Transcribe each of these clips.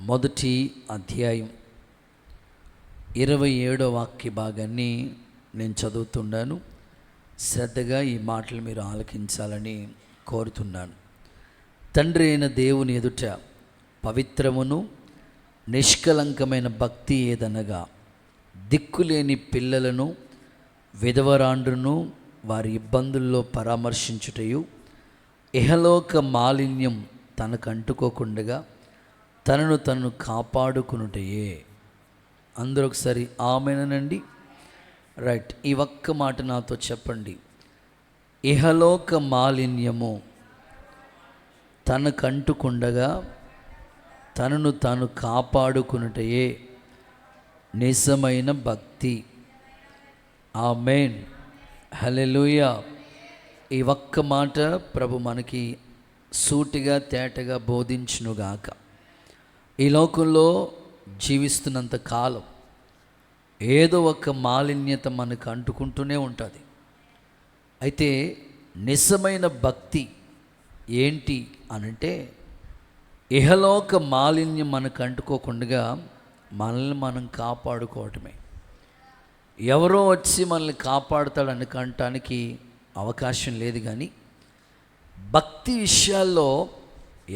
మొదటి అధ్యాయం 27వ వాక్య భాగాన్ని నేను చదువుతున్నాను. శ్రద్ధగా ఈ మాటలు మీరు ఆలకించాలని కోరుతున్నాను. తండ్రి అయిన దేవుని ఎదుట పవిత్రమును నిష్కలంకమైన భక్తి ఏదనగా దిక్కులేని పిల్లలను విధవరాండ్రును వారి ఇబ్బందుల్లో పరామర్శించుటయు, ఇహలోక మాలిన్యం తనకు అంటుకోకుండా తనను తను కాపాడుకునుటయే. అందరూ ఒకసారి ఆమేనండి. రైట్, ఈ ఒక్క మాట నాతో చెప్పండి. ఇహలోక మాలిన్యము తనకంటుకుండగా తనను తాను కాపాడుకునుటయే నిజమైన భక్తి. ఆమేన్, హల్లెలూయా. ఈ ఒక్క మాట ప్రభు మనకి సూటిగా తేటగా బోధించునుగాక. ఈ లోకంలో జీవిస్తున్నంత కాలం ఏదో ఒక మాలిన్యత మనకు అంటుకుంటూనే ఉంటుంది. అయితే నిజమైన భక్తి ఏంటి అనంటే, ఇహలోక మాలిన్యం మనకు అంటుకోకుండా మనల్ని మనం కాపాడుకోవటమే. ఎవరో వచ్చి మనల్ని కాపాడుతాడని అనటానికి అవకాశం లేదు. కానీ భక్తి విషయాల్లో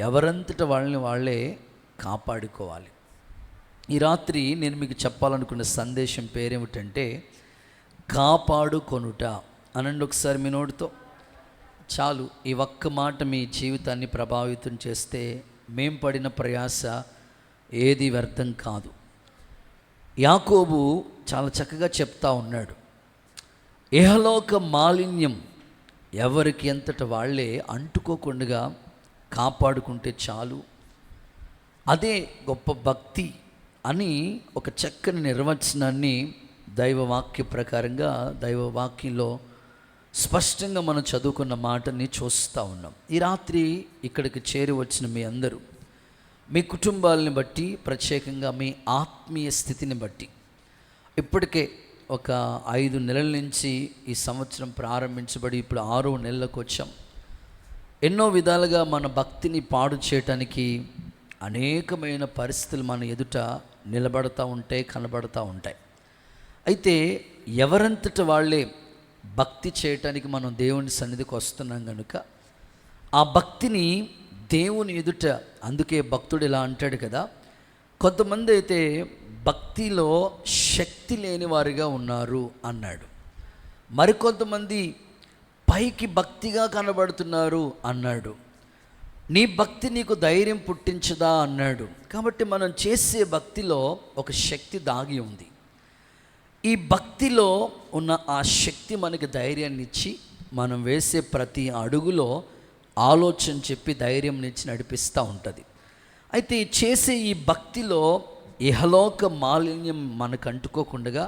ఎవరంతట వాళ్ళని వాళ్ళే కాపాడుకోవాలి. ఈ రాత్రి నేను మీకు చెప్పాలనుకున్న సందేశం పేరేమిటంటే కాపాడుకొనుట. అనండి ఒకసారి మీ నోటితో. చాలు, ఈ ఒక్క మాట మీ జీవితాన్ని ప్రభావితం చేస్తే మేం పడిన ప్రయాస ఏది వ్యర్థం కాదు. యాకోబు చాలా చక్కగా చెప్తా ఉన్నాడు, ఇహలోక మాలిన్యం ఎవరికి ఎంతట వాళ్ళే అంటుకోకుండా కాపాడుకుంటే చాలు, అదే గొప్ప భక్తి అని ఒక చక్కని నిర్వచనాన్ని దైవవాక్య ప్రకారంగా దైవవాక్యంలో స్పష్టంగా మనం చదువుకున్న మాటని చూస్తూ ఉన్నాం. ఈ రాత్రి ఇక్కడికి చేరి వచ్చిన మీ అందరూ మీ కుటుంబాలని బట్టి, ప్రత్యేకంగా మీ ఆత్మీయ స్థితిని బట్టి, ఇప్పటికే ఒక 5 నెలల నుంచి ఈ సంవత్సరం ప్రారంభించబడి ఇప్పుడు 6వ నెలలకు వచ్చాం. ఎన్నో విధాలుగా మన భక్తిని పాడు చేయటానికి అనేకమైన పరిస్థితులు మన ఎదుట నిలబడతా ఉంటాయి, కనబడతా ఉంటాయి. అయితే ఎవరంతట వాళ్ళే భక్తి చేయటానికి మనం దేవుని సన్నిధికి వస్తున్నాం కనుక ఆ భక్తిని దేవుని ఎదుట, అందుకే భక్తుడు ఇలా అంటాడు కదా, కొంతమంది అయితే భక్తిలో శక్తి లేని వారిగా ఉన్నారు అన్నాడు. మరికొంతమంది పైకి భక్తిగా కనబడుతున్నారు అన్నాడు. నీ భక్తి నీకు ధైర్యం పుట్టించదా అన్నాడు. కాబట్టి మనం చేసే భక్తిలో ఒక శక్తి దాగి ఉంది. ఈ భక్తిలో ఉన్న ఆ శక్తి మనకి ధైర్యాన్ని ఇచ్చి మనం వేసే ప్రతి అడుగులో ఆలోచన చెప్పి ధైర్యం ఇచ్చి నడిపిస్తూ ఉంటుంది. అయితే చేసే ఈ భక్తిలో ఇహలోక మాలిన్యం మనకు అంటుకోకుండా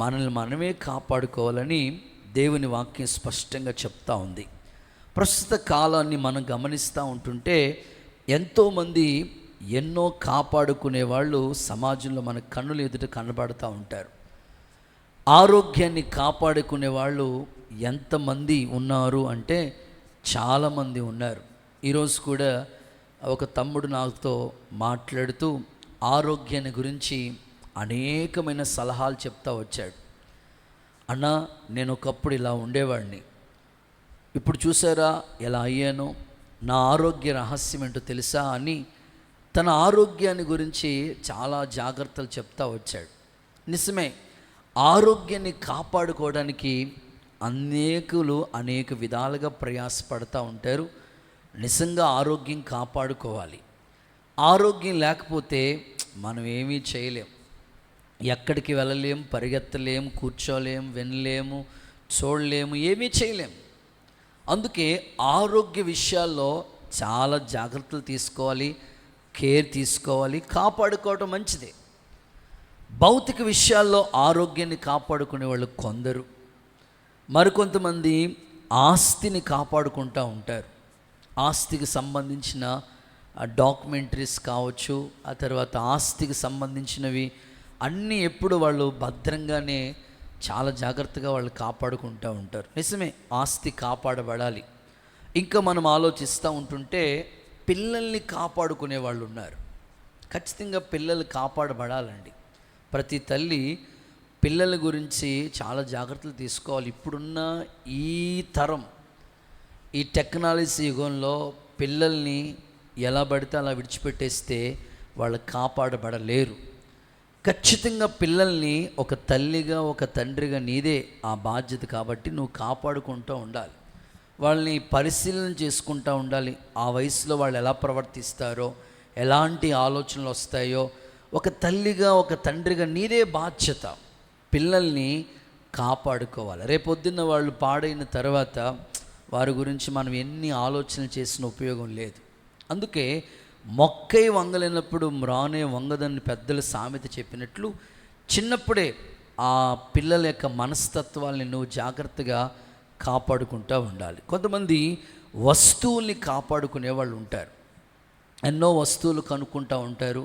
మనల్ని మనమే కాపాడుకోవాలని దేవుని వాక్యం స్పష్టంగా చెప్తా ఉంది. ప్రస్తుత కాలాన్ని మనం గమనిస్తూ ఉంటుంటే ఎంతోమంది ఎన్నో కాపాడుకునే వాళ్ళు సమాజంలో మన కన్నుల ఎదుట కనబడుతూ ఉంటారు. ఆరోగ్యాన్ని కాపాడుకునే వాళ్ళు ఎంతమంది ఉన్నారు అంటే చాలామంది ఉన్నారు. ఈరోజు కూడా ఒక తమ్ముడు నాతో మాట్లాడుతూ ఆరోగ్యాన్ని గురించి అనేకమైన సలహాలు చెప్తా వచ్చాడు. అన్నా, నేను ఒకప్పుడు ఇలా ఉండేవాడిని, ఇప్పుడు చూసారా ఎలా అయ్యానో, నా ఆరోగ్య రహస్యం ఏంటో తెలుసా అని తన ఆరోగ్యాన్ని గురించి చాలా జాగ్రత్తలు చెప్తా వచ్చాడు. నిజమే, ఆరోగ్యాన్ని కాపాడుకోవడానికి అనేక విధాలుగా ప్రయాసపడుతూ ఉంటారు. నిజంగా ఆరోగ్యం కాపాడుకోవాలి. ఆరోగ్యం లేకపోతే మనం ఏమీ చేయలేం, ఎక్కడికి వెళ్ళలేం, పరిగెత్తలేము, కూర్చోలేము, వినలేము, చూడలేము, ఏమీ చేయలేము. అందుకే ఆరోగ్య విషయాల్లో చాలా జాగ్రత్తలు తీసుకోవాలి, కేర్ తీసుకోవాలి, కాపాడుకోవడం మంచిదే. భౌతిక విషయాల్లో ఆరోగ్యాన్ని కాపాడుకునే వాళ్ళు కొందరు, మరికొంతమంది ఆస్తిని కాపాడుకుంటూ ఉంటారు. ఆస్తికి సంబంధించిన డాక్యుమెంటరీస్ కావచ్చు, ఆ తర్వాత ఆస్తికి సంబంధించినవి అన్నీ ఎప్పుడు వాళ్ళు భద్రంగానే చాలా జాగ్రత్తగా వాళ్ళు కాపాడుకుంటూ ఉంటారు. నిజమే, ఆస్తి కాపాడబడాలి. ఇంకా మనం ఆలోచిస్తూ ఉంటుంటే పిల్లల్ని కాపాడుకునే వాళ్ళు ఉన్నారు. ఖచ్చితంగా పిల్లలు కాపాడబడాలండి. ప్రతి తల్లి పిల్లల గురించి చాలా జాగ్రత్తలు తీసుకోవాలి. ఇప్పుడున్న ఈ తరం, ఈ టెక్నాలజీ యుగంలో పిల్లల్ని ఎలా పడితే అలా విడిచిపెట్టేస్తే వాళ్ళు కాపాడబడలేరు. ఖచ్చితంగా పిల్లల్ని ఒక తల్లిగా, ఒక తండ్రిగా నీదే ఆ బాధ్యత. కాబట్టి నువ్వు కాపాడుకుంటూ ఉండాలి, వాళ్ళని పరిశీలన చేసుకుంటూ ఉండాలి. ఆ వయసులో వాళ్ళు ఎలా ప్రవర్తిస్తారో, ఎలాంటి ఆలోచనలు వస్తాయో ఒక తల్లిగా, ఒక తండ్రిగా నీదే బాధ్యత. పిల్లల్ని కాపాడుకోవాలి. రేపొద్దున్న వాళ్ళు పాడైన తర్వాత వారి గురించి మనం ఎన్ని ఆలోచనలు చేసిన ఉపయోగం లేదు. అందుకే మొక్కై వంగలేనప్పుడు మ్రానే వంగదని పెద్దలు సామెత చెప్పినట్లు, చిన్నప్పుడే ఆ పిల్లల యొక్క మనస్తత్వాల్ని నువ్వు జాగ్రత్తగా కాపాడుకుంటూ ఉండాలి. కొంతమంది వస్తువుల్ని కాపాడుకునే వాళ్ళు ఉంటారు. ఎన్నో వస్తువులు కనుక్కుంటూ ఉంటారు.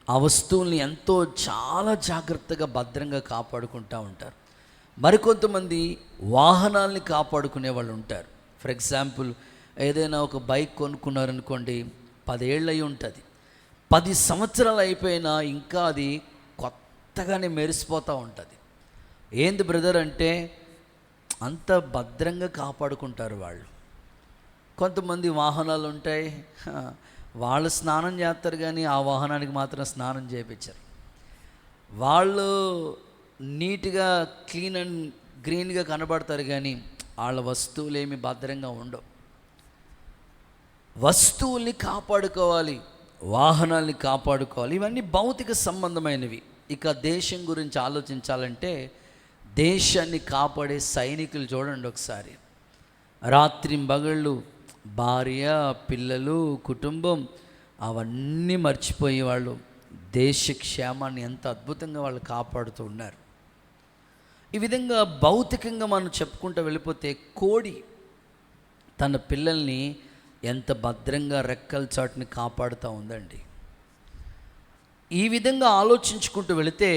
ఆ వస్తువుల్ని ఎంతో చాలా జాగ్రత్తగా భద్రంగా కాపాడుకుంటూ ఉంటారు. మరికొంతమంది వాహనాల్ని కాపాడుకునే వాళ్ళు ఉంటారు. ఫర్ ఎగ్జాంపుల్, ఏదైనా ఒక బైక్ కొనుక్కున్నారనుకోండి, 10 ఏళ్ళు అయి ఉంటుంది. 10 సంవత్సరాలు అయిపోయినా ఇంకా అది కొత్తగానే మెరిసిపోతూ ఉంటుంది. ఏంది బ్రదర్ అంటే అంత భద్రంగా కాపాడుకుంటారు వాళ్ళు. కొంతమంది వాహనాలు ఉంటాయి, వాళ్ళు స్నానం చేస్తారు కానీ ఆ వాహనానికి మాత్రం స్నానం చేయించరు. వాళ్ళు నీట్గా క్లీన్ అండ్ గ్రీన్గా కనబడతారు కానీ వాళ్ళ వస్తువులు ఏమి భద్రంగా ఉండవు. వస్తువుల్ని కాపాడుకోవాలి, వాహనాల్ని కాపాడుకోవాలి. ఇవన్నీ భౌతిక సంబంధమైనవి. ఇక దేశం గురించి ఆలోచించాలంటే దేశాన్ని కాపాడే సైనికులు చూడండి ఒకసారి. రాత్రింబగళ్ళు భార్య, పిల్లలు, కుటుంబం అవన్నీ మర్చిపోయి వాళ్ళు దేశ క్షేమాన్ని ఎంత అద్భుతంగా వాళ్ళు కాపాడుతూ ఉన్నారు. ఈ విధంగా భౌతికంగా మనం చెప్పుకుంటూ వెళ్ళిపోతే కోడి తన పిల్లల్ని ఎంత భద్రంగా రెక్కల చాటుని కాపాడుతూ ఉందండి. ఈ విధంగా ఆలోచించుకుంటూ వెళితే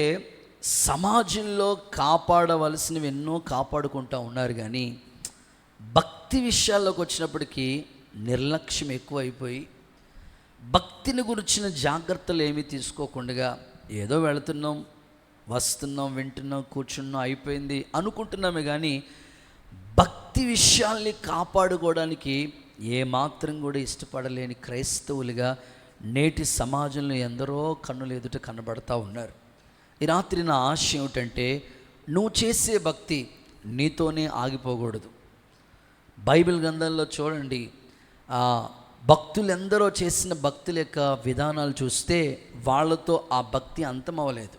సమాజంలో కాపాడవలసినవి ఎన్నో కాపాడుకుంటూ ఉన్నారు. కానీ భక్తి విషయాల్లోకి వచ్చినప్పటికీ నిర్లక్ష్యం ఎక్కువైపోయి భక్తిని గురించిన జాగ్రత్తలు ఏమీ తీసుకోకుండా ఏదో వెళుతున్నాం, వస్తున్నాం, వింటున్నాం, కూర్చున్నాం, అయిపోయింది అనుకుంటున్నామే. కానీ భక్తి విషయాల్ని కాపాడుకోవడానికి ఏమాత్రం కూడా ఇష్టపడలేని క్రైస్తవులుగా నేటి సమాజంలో ఎందరో కన్నుల ఎదుట కనబడతా ఉన్నారు. ఈ రాత్రి నా ఆశ ఏమిటంటే నువ్వు చేసే భక్తి నీతోనే ఆగిపోకూడదు. బైబిల్ గ్రంథంలో చూడండి, భక్తులు ఎందరో చేసిన భక్తుల యొక్క విధానాలు చూస్తే వాళ్ళతో ఆ భక్తి అంతమవ్వలేదు.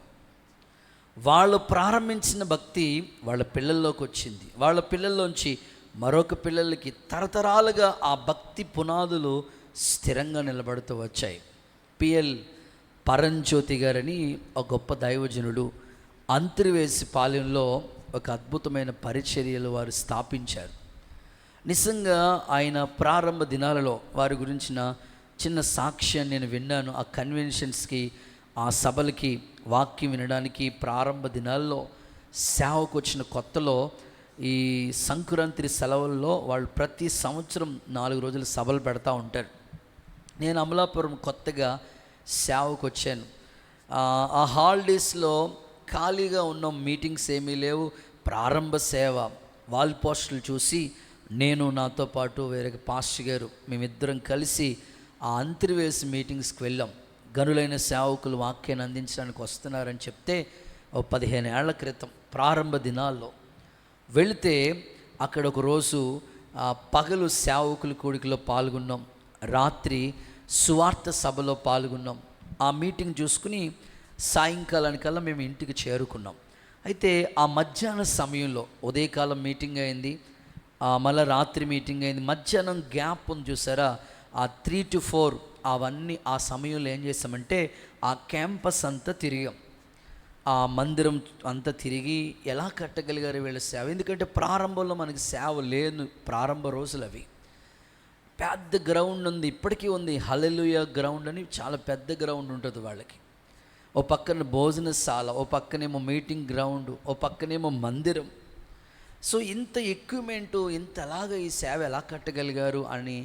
వాళ్ళు ప్రారంభించిన భక్తి వాళ్ళ పిల్లల్లోకి వచ్చింది. వాళ్ళ పిల్లల్లోంచి మరొక పిల్లలకి తరతరాలుగా ఆ భక్తి పునాదులు స్థిరంగా నిలబడుతూ వచ్చాయి. పిఎల్ పరంజ్యోతి గారని ఒక గొప్ప దైవజనుడు అంతర్వేసి పాలెంలో ఒక అద్భుతమైన పరిచర్యలు వారు స్థాపించారు. నిజంగా ఆయన ప్రారంభ దినాలలో వారి గురించిన చిన్న సాక్ష్యాన్ని నేను విన్నాను. ఆ కన్వెన్షన్స్కి, ఆ సభలకి వాక్యం వినడానికి ప్రారంభ దినాల్లో సేవకు వచ్చిన కొత్తలో ఈ సంక్రాంతి సెలవుల్లో వాళ్ళు ప్రతి సంవత్సరం 4 రోజులు సభలు పెడతా ఉంటారు. నేను అమలాపురం కొత్తగా సేవకు వచ్చాను. ఆ హాలిడేస్లో ఖాళీగా ఉన్న మీటింగ్స్ ఏమీ లేవు. ప్రారంభ సేవ వాల్ పోస్టులు చూసి నేను, నాతో పాటు వేరే పాస్టర్ గారు, మేమిద్దరం కలిసి ఆ అంతర్వేసి మీటింగ్స్కి వెళ్ళాం. గనులైన సేవకులు వాక్యాన్ని అందించడానికి వస్తున్నారని చెప్తే 15 ఏళ్ల క్రితం ప్రారంభ దినాల్లో వెళితే అక్కడ ఒక రోజు పగలు సేవకుల కూడికలో పాల్గొన్నాం, రాత్రి సువార్త సభలో పాల్గొన్నాం. ఆ మీటింగ్ చూసుకుని సాయంకాలానికల్లా మేము ఇంటికి చేరుకున్నాం. అయితే ఆ మధ్యాహ్న సమయంలో ఉదయకాలం మీటింగ్ అయింది, మళ్ళీ రాత్రి మీటింగ్ అయింది. మధ్యాహ్నం గ్యాప్ ఉంది చూసారా, ఆ 3 to 4 అవన్నీ ఆ సమయంలో ఏం చేస్తామంటే ఆ క్యాంపస్ అంతా తిరిగాం. ఆ మందిరం అంతా తిరిగి ఎలా కట్టగలిగారు వీళ్ళ సేవ. ఎందుకంటే ప్రారంభంలో మనకి సేవ లేదు, ప్రారంభ రోజులు అవి. పెద్ద గ్రౌండ్ ఉంది, ఇప్పటికీ ఉంది, హల్లెలూయా గ్రౌండ్ అని చాలా పెద్ద గ్రౌండ్ ఉంటుంది వాళ్ళకి. ఓ పక్కన భోజనశాల, ఓ పక్కనేమో మీటింగ్ గ్రౌండ్, ఓ పక్కనేమో మందిరం. సో ఇంత ఎక్విప్మెంటు, ఇంత ఎలాగ ఈ సేవ ఎలా కట్టగలిగారు అని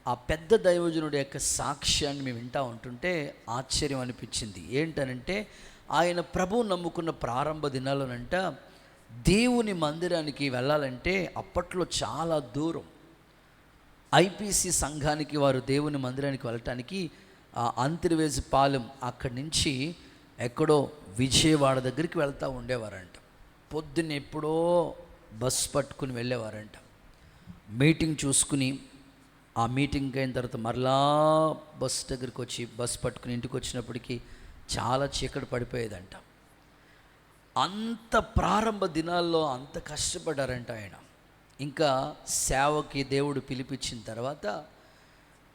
ఆ పెద్ద దైవజనుడి యొక్క సాక్ష్యాన్ని మేము వింటూ ఉంటుంటే ఆశ్చర్యం అనిపించింది. ఏంటనంటే ఆయన ప్రభువు నమ్ముకున్న ప్రారంభ దినాల్లోనంట దేవుని మందిరానికి వెళ్ళాలంటే అప్పట్లో చాలా దూరం. ఐపీసీ సంఘానికి వారు దేవుని మందిరానికి వెళ్ళటానికి అంతర్వేజపాలెం అక్కడి నుంచి ఎక్కడో విజయవాడ దగ్గరికి వెళ్తూ ఉండేవారంట. పొద్దున్న ఎప్పుడో బస్ పట్టుకుని వెళ్ళేవారంట. మీటింగ్ చూసుకుని ఆ మీటింగ్ అయిన తర్వాత మరలా బస్ దగ్గరికి వచ్చి బస్ పట్టుకుని ఇంటికి వచ్చినప్పటికీ చాలా చీకటి పడిపోయేదంట. అంత ప్రారంభ దినాల్లో అంత కష్టపడ్డారంట ఆయన. ఇంకా సేవకి దేవుడు పిలిపించిన తర్వాత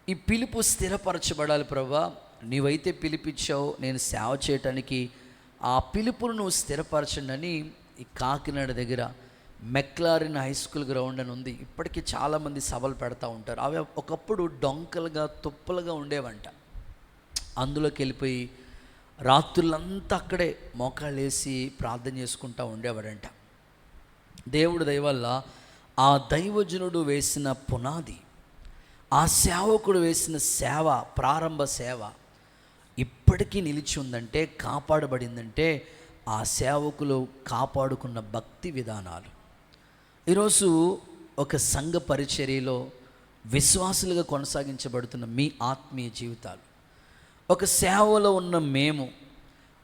ఈ పిలుపు స్థిరపరచబడాలి ప్రభువా, నీవైతే పిలిపించావు నేను సేవ చేయటానికి, ఆ పిలుపును నువ్వు స్థిరపరచండి అని ఈ కాకినాడ దగ్గర మెక్లారిన్ హై స్కూల్ గ్రౌండ్ అని ఉంది. ఇప్పటికీ చాలామంది సభలు పెడతా ఉంటారు. అవి ఒకప్పుడు డొంకలుగా తుప్పలుగా ఉండేవంట. అందులోకి వెళ్ళిపోయి రాత్రులంతా అక్కడే మోకాళ్ళు వేసి ప్రార్థన చేసుకుంటూ ఉండేవాడంట. దేవుడు దయ వల్ల ఆ దైవజనుడు వేసిన పునాది, ఆ సేవకుడు వేసిన సేవ, ప్రారంభ సేవ ఇప్పటికీ నిలిచి ఉందంటే, కాపాడబడిందంటే ఆ సేవకులు కాపాడుకున్న భక్తి విధానాలు. ఈరోజు ఒక సంఘ పరిచర్యలో విశ్వాసులుగా కొనసాగించబడుతున్న మీ ఆత్మీయ జీవితాలు, ఒక సేవలో ఉన్న మేము,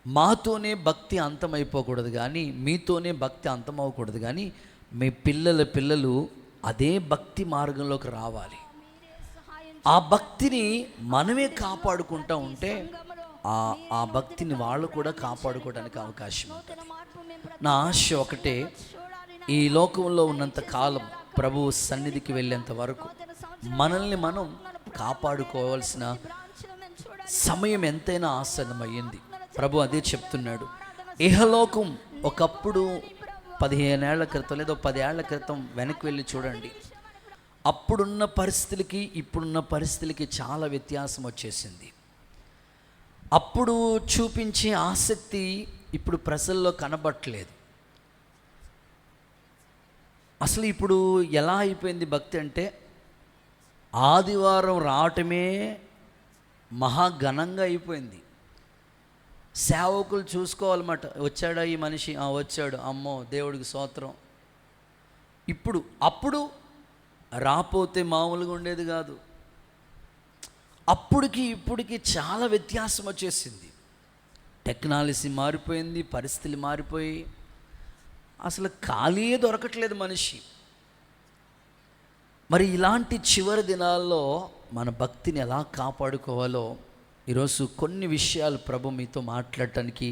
మాతోనే భక్తి అంతమైపోకూడదు కానీ, మీతోనే భక్తి అంతమవ్వకూడదు కానీ, మీ పిల్లలు అదే భక్తి మార్గంలోకి రావాలి. ఆ భక్తిని మనమే కాపాడుకుంటూ ఉంటే ఆ భక్తిని వాళ్ళు కూడా కాపాడుకోవడానికి అవకాశం ఉంటుంది. నా ఆశ ఒకటే, ఈ లోకంలో ఉన్నంత కాలం ప్రభువు సన్నిధికి వెళ్ళేంత వరకు మనల్ని మనం కాపాడుకోవాల్సిన సమయం ఎంతైనా ఆసన్నమయ్యింది. ప్రభు అదే చెప్తున్నాడు. ఇహలోకం ఒకప్పుడు 15 ఏళ్ల క్రితం లేదా 10 ఏళ్ల క్రితం వెనక్కి వెళ్ళి చూడండి, అప్పుడున్న పరిస్థితులకి ఇప్పుడున్న పరిస్థితులకి చాలా వ్యత్యాసం వచ్చేసింది. అప్పుడు చూపించే ఆసక్తి ఇప్పుడు ప్రజల్లో కనబట్టలేదు. అసలు ఇప్పుడు ఎలా అయిపోయింది భక్తి అంటే, ఆదివారం రావటమే మహాఘనంగా అయిపోయింది. సేవకులు చూసుకోవాలన్నమాట. వచ్చాడా ఈ మనిషి? వచ్చాడు, అమ్మో దేవుడికి స్తోత్రం. అప్పుడు రాపోతే మామూలుగా ఉండేది కాదు. అప్పటికి ఇప్పటికి చాలా వ్యత్యాసం వచ్చేసింది. టెక్నాలజీ మారిపోయింది, పరిస్థితులు మారిపోయి అసలు ఖాళీయే దొరకట్లేదు మనిషి. మరి ఇలాంటి చివరి దినాల్లో మన భక్తిని ఎలా కాపాడుకోవాలో ఈరోజు కొన్ని విషయాలు ప్రభు మీతో మాట్లాడటానికి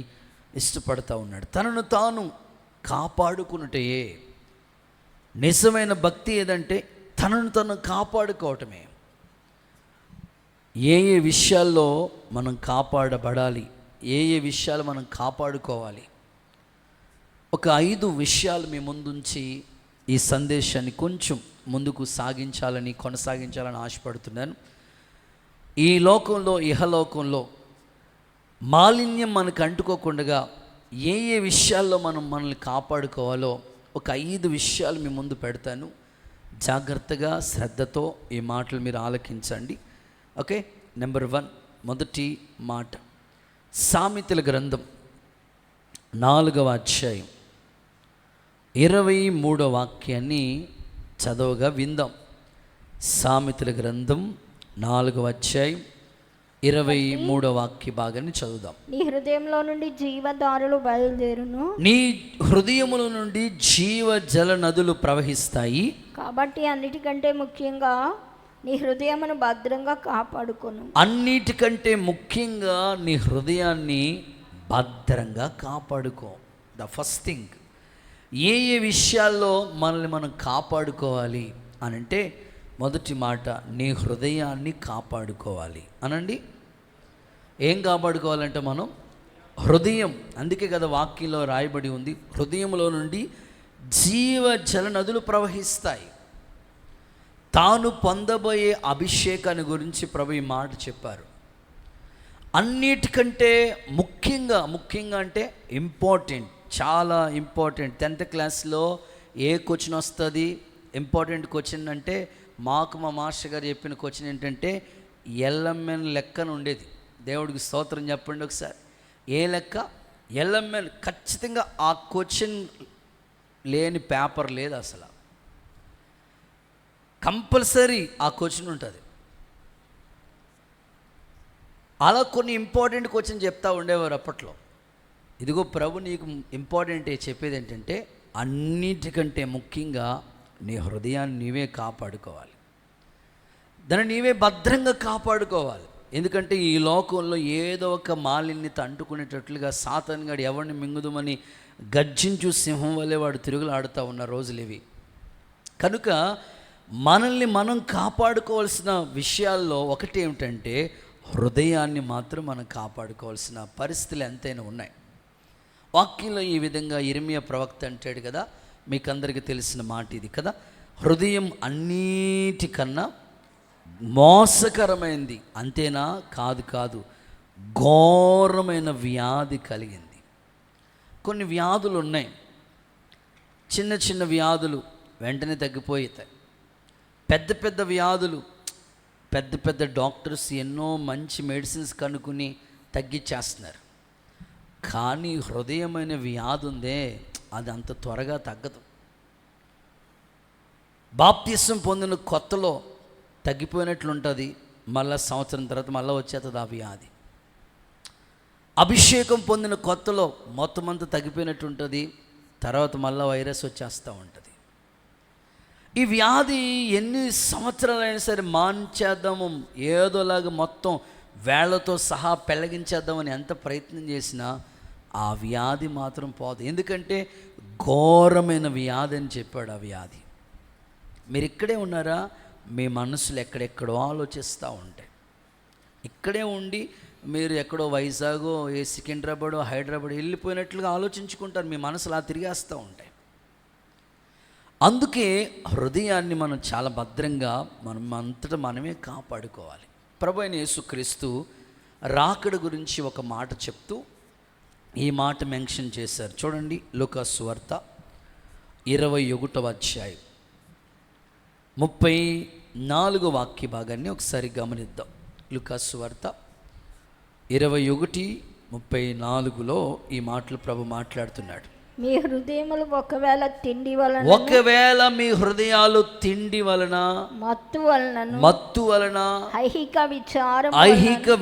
ఇష్టపడతా ఉన్నాడు. తనను తాను కాపాడుకున్నటే నిజమైన భక్తి ఏదంటే తనను తను కాపాడుకోవటమే. ఏ విషయాల్లో మనం కాపాడబడాలి, ఏ విషయాలు మనం కాపాడుకోవాలి, ఒక 5 విషయాలు మీ ముందుంచి ఈ సందేశాన్ని కొంచెం ముందుకు కొనసాగించాలని ఆశపడుతున్నాను. ఈ లోకంలో, ఇహలోకంలో మాలిన్యం మనకు అంటుకోకుండా ఏ విషయాల్లో మనం మనల్ని కాపాడుకోవాలో ఒక 5 విషయాలు మీ ముందు పెడతాను. జాగ్రత్తగా శ్రద్ధతో ఈ మాటలు మీరు ఆలకించండి. ఓకే, నెంబర్ 1, మొదటి మాట, సామెతల గ్రంథం 4వ అధ్యాయం 23వ వాక్యాన్ని చదవగా విందాం. సామెతల గ్రంథం 4వ అధ్యాయం 23వ వాక్య భాగాన్ని చదువుదాం. నీ హృదయంలో నుండి జీవధారలు బయలుదేరును, నీ హృదయముల నుండి జీవ జల నదులు ప్రవహిస్తాయి. కాబట్టి అన్నిటికంటే ముఖ్యంగా నీ హృదయమును భద్రంగా కాపాడుకొను. అన్నిటికంటే ముఖ్యంగా నీ హృదయాన్ని భద్రంగా కాపాడుకో. ద ఫస్ట్ థింగ్, ఏ విషయాల్లో మనల్ని మనం కాపాడుకోవాలి అనంటే మొదటి మాట, నీ హృదయాన్ని కాపాడుకోవాలి అనండి. ఏం కాపాడుకోవాలంటే మనం హృదయం. అందుకే కదా వాక్యంలో రాయబడి ఉంది, హృదయంలో నుండి జీవ జల నదులు ప్రవహిస్తాయి. తాను పొందబోయే అభిషేకాన్ని గురించి ప్రభు ఈ మాట చెప్పారు. అన్నిటికంటే ముఖ్యంగా అంటే ఇంపార్టెంట్, చాలా ఇంపార్టెంట్. 10th క్లాస్లో ఏ క్వశ్చన్ వస్తుంది? ఇంపార్టెంట్ క్వశ్చన్ అంటే మాకు మా మాస్టర్ గారు చెప్పిన క్వశ్చన్ ఏంటంటే ఎల్ఎంఎన్ లెక్కన ఉండేది. దేవుడికి స్తోత్రం చెప్పండి ఒకసారి. ఏ లెక్క? ఎల్ఎంఎన్. ఖచ్చితంగా ఆ క్వశ్చన్ లేని పేపర్ లేదు అసలు. కంపల్సరీ ఆ క్వశ్చన్ ఉంటుంది. అలా కొన్ని ఇంపార్టెంట్ క్వశ్చన్ చెప్తా ఉండేవారు అప్పట్లో. ఇదిగో ప్రభు నీకు ఇంపార్టెంట్ చెప్పేది ఏంటంటే అన్నిటికంటే ముఖ్యంగా నీ హృదయాన్ని నీవే కాపాడుకోవాలి, దాన్ని నీవే భద్రంగా కాపాడుకోవాలి. ఎందుకంటే ఈ లోకంలో ఏదో ఒక మాలిన్యత అంటుకునేటట్లుగా సాతానుగాడు ఎవరిని మింగుదుమని గర్జించు సింహం వల్లే వాడు తిరుగులాడుతూ ఉన్న రోజులు ఇవి. కనుక మనల్ని మనం కాపాడుకోవాల్సిన విషయాల్లో ఒకటి ఏమిటంటే హృదయాన్ని మాత్రం మనం కాపాడుకోవాల్సిన పరిస్థితులు ఎంతైనా ఉన్నాయి. వాక్యంలో ఈ విధంగా ఇర్మియా ప్రవక్త అంటాడు కదా, మీకు అందరికీ తెలిసిన మాట ఇది కదా, హృదయం అన్నిటికన్నా మోసకరమైంది. అంతేనా? కాదు కాదు, ఘోరమైన వ్యాధి కలిగింది. కొన్ని వ్యాధులు ఉన్నాయి, చిన్న చిన్న వ్యాధులు వెంటనే తగ్గిపోతాయి. పెద్ద పెద్ద వ్యాధులు పెద్ద పెద్ద డాక్టర్స్ ఎన్నో మంచి మెడిసిన్స్ కనుక్కుని తగ్గించేస్తున్నారు. కానీ హృదయమైన వ్యాధి ఉందే, అది అంత త్వరగా తగ్గదు. బాప్తిసం పొందిన కొత్తలో తగ్గిపోయినట్లుంటుంది, మళ్ళీ సంవత్సరం తర్వాత మళ్ళీ వచ్చేస్తుంది ఆ వ్యాధి. అభిషేకం పొందిన కొత్తలో మొత్తం అంతా తగ్గిపోయినట్టు ఉంటుంది, తర్వాత మళ్ళీ వైరస్ వచ్చేస్తూ ఉంటుంది. ఈ వ్యాధి ఎన్ని సంవత్సరాలైనా సరే మాన్చేద్దాము, ఏదోలాగా మొత్తం వేళ్లతో సహా పెళ్ళగించేద్దామని ఎంత ప్రయత్నం చేసినా ఆ వ్యాధి మాత్రం పోదు. ఎందుకంటే ఘోరమైన వ్యాధి అని చెప్పాడు ఆ వ్యాధి. మీరు ఇక్కడే ఉన్నారా? మీ మనసులు ఎక్కడెక్కడో ఆలోచిస్తూ ఉంటాయి. ఇక్కడే ఉండి మీరు ఎక్కడో వైజాగో ఏ సికింద్రాబాదో హైదరాబాద్ వెళ్ళిపోయినట్లుగా ఆలోచించుకుంటారు. మీ మనసులు అలా తిరిగేస్తూ ఉంటాయి. అందుకే హృదయాన్ని మనం చాలా భద్రంగా అంతటా మనమే కాపాడుకోవాలి. ప్రభు అయిన యేసుక్రీస్తు రాకడ గురించి ఒక మాట చెప్తూ ఈ మాట మెన్షన్ చేశారు. చూడండి, లూకా సువార్త 21వ అధ్యాయం 34 వాక్య భాగాన్ని ఒకసారి గమనిద్దాం. లూకా సువార్త 21:34లో ఈ మాటలు ప్రభు మాట్లాడుతున్నాడు. మీ హృదయములు ఒకవేళ మీ హృదయాలు తిండి వలన, మత్తు వలన, ఐహిక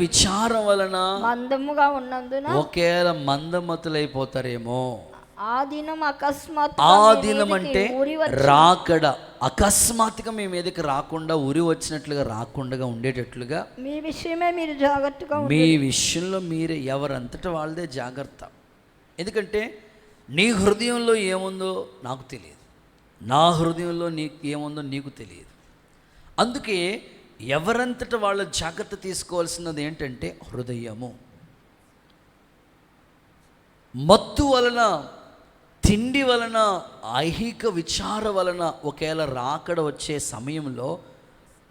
విచారం వలన మందముగా ఉన్నందున ఒకవేళ మందమతులైపోతారేమో. ఆ దినం అంటే రాకడ అకస్మాత్తుగా మీ మీదకి రాకుండా, ఉరి వచ్చినట్లుగా రాకుండా ఉండేటట్లుగా మీ విషయమే మీరు జాగ్రత్తగా, మీ విషయంలో మీరే ఎవరంతటా వాళ్ళదే జాగ్రత్త. ఎందుకంటే నీ హృదయంలో ఏముందో నాకు తెలియదు, నా హృదయంలో నీకు ఏముందో నీకు తెలియదు. అందుకే ఎవరంతటా వాళ్ళ జాగ్రత్త తీసుకోవాల్సినది ఏంటంటే హృదయము. మత్తు వలన, తిండి వలన, ఐహిక విచార వలన ఒకవేళ రాకడ వచ్చే సమయంలో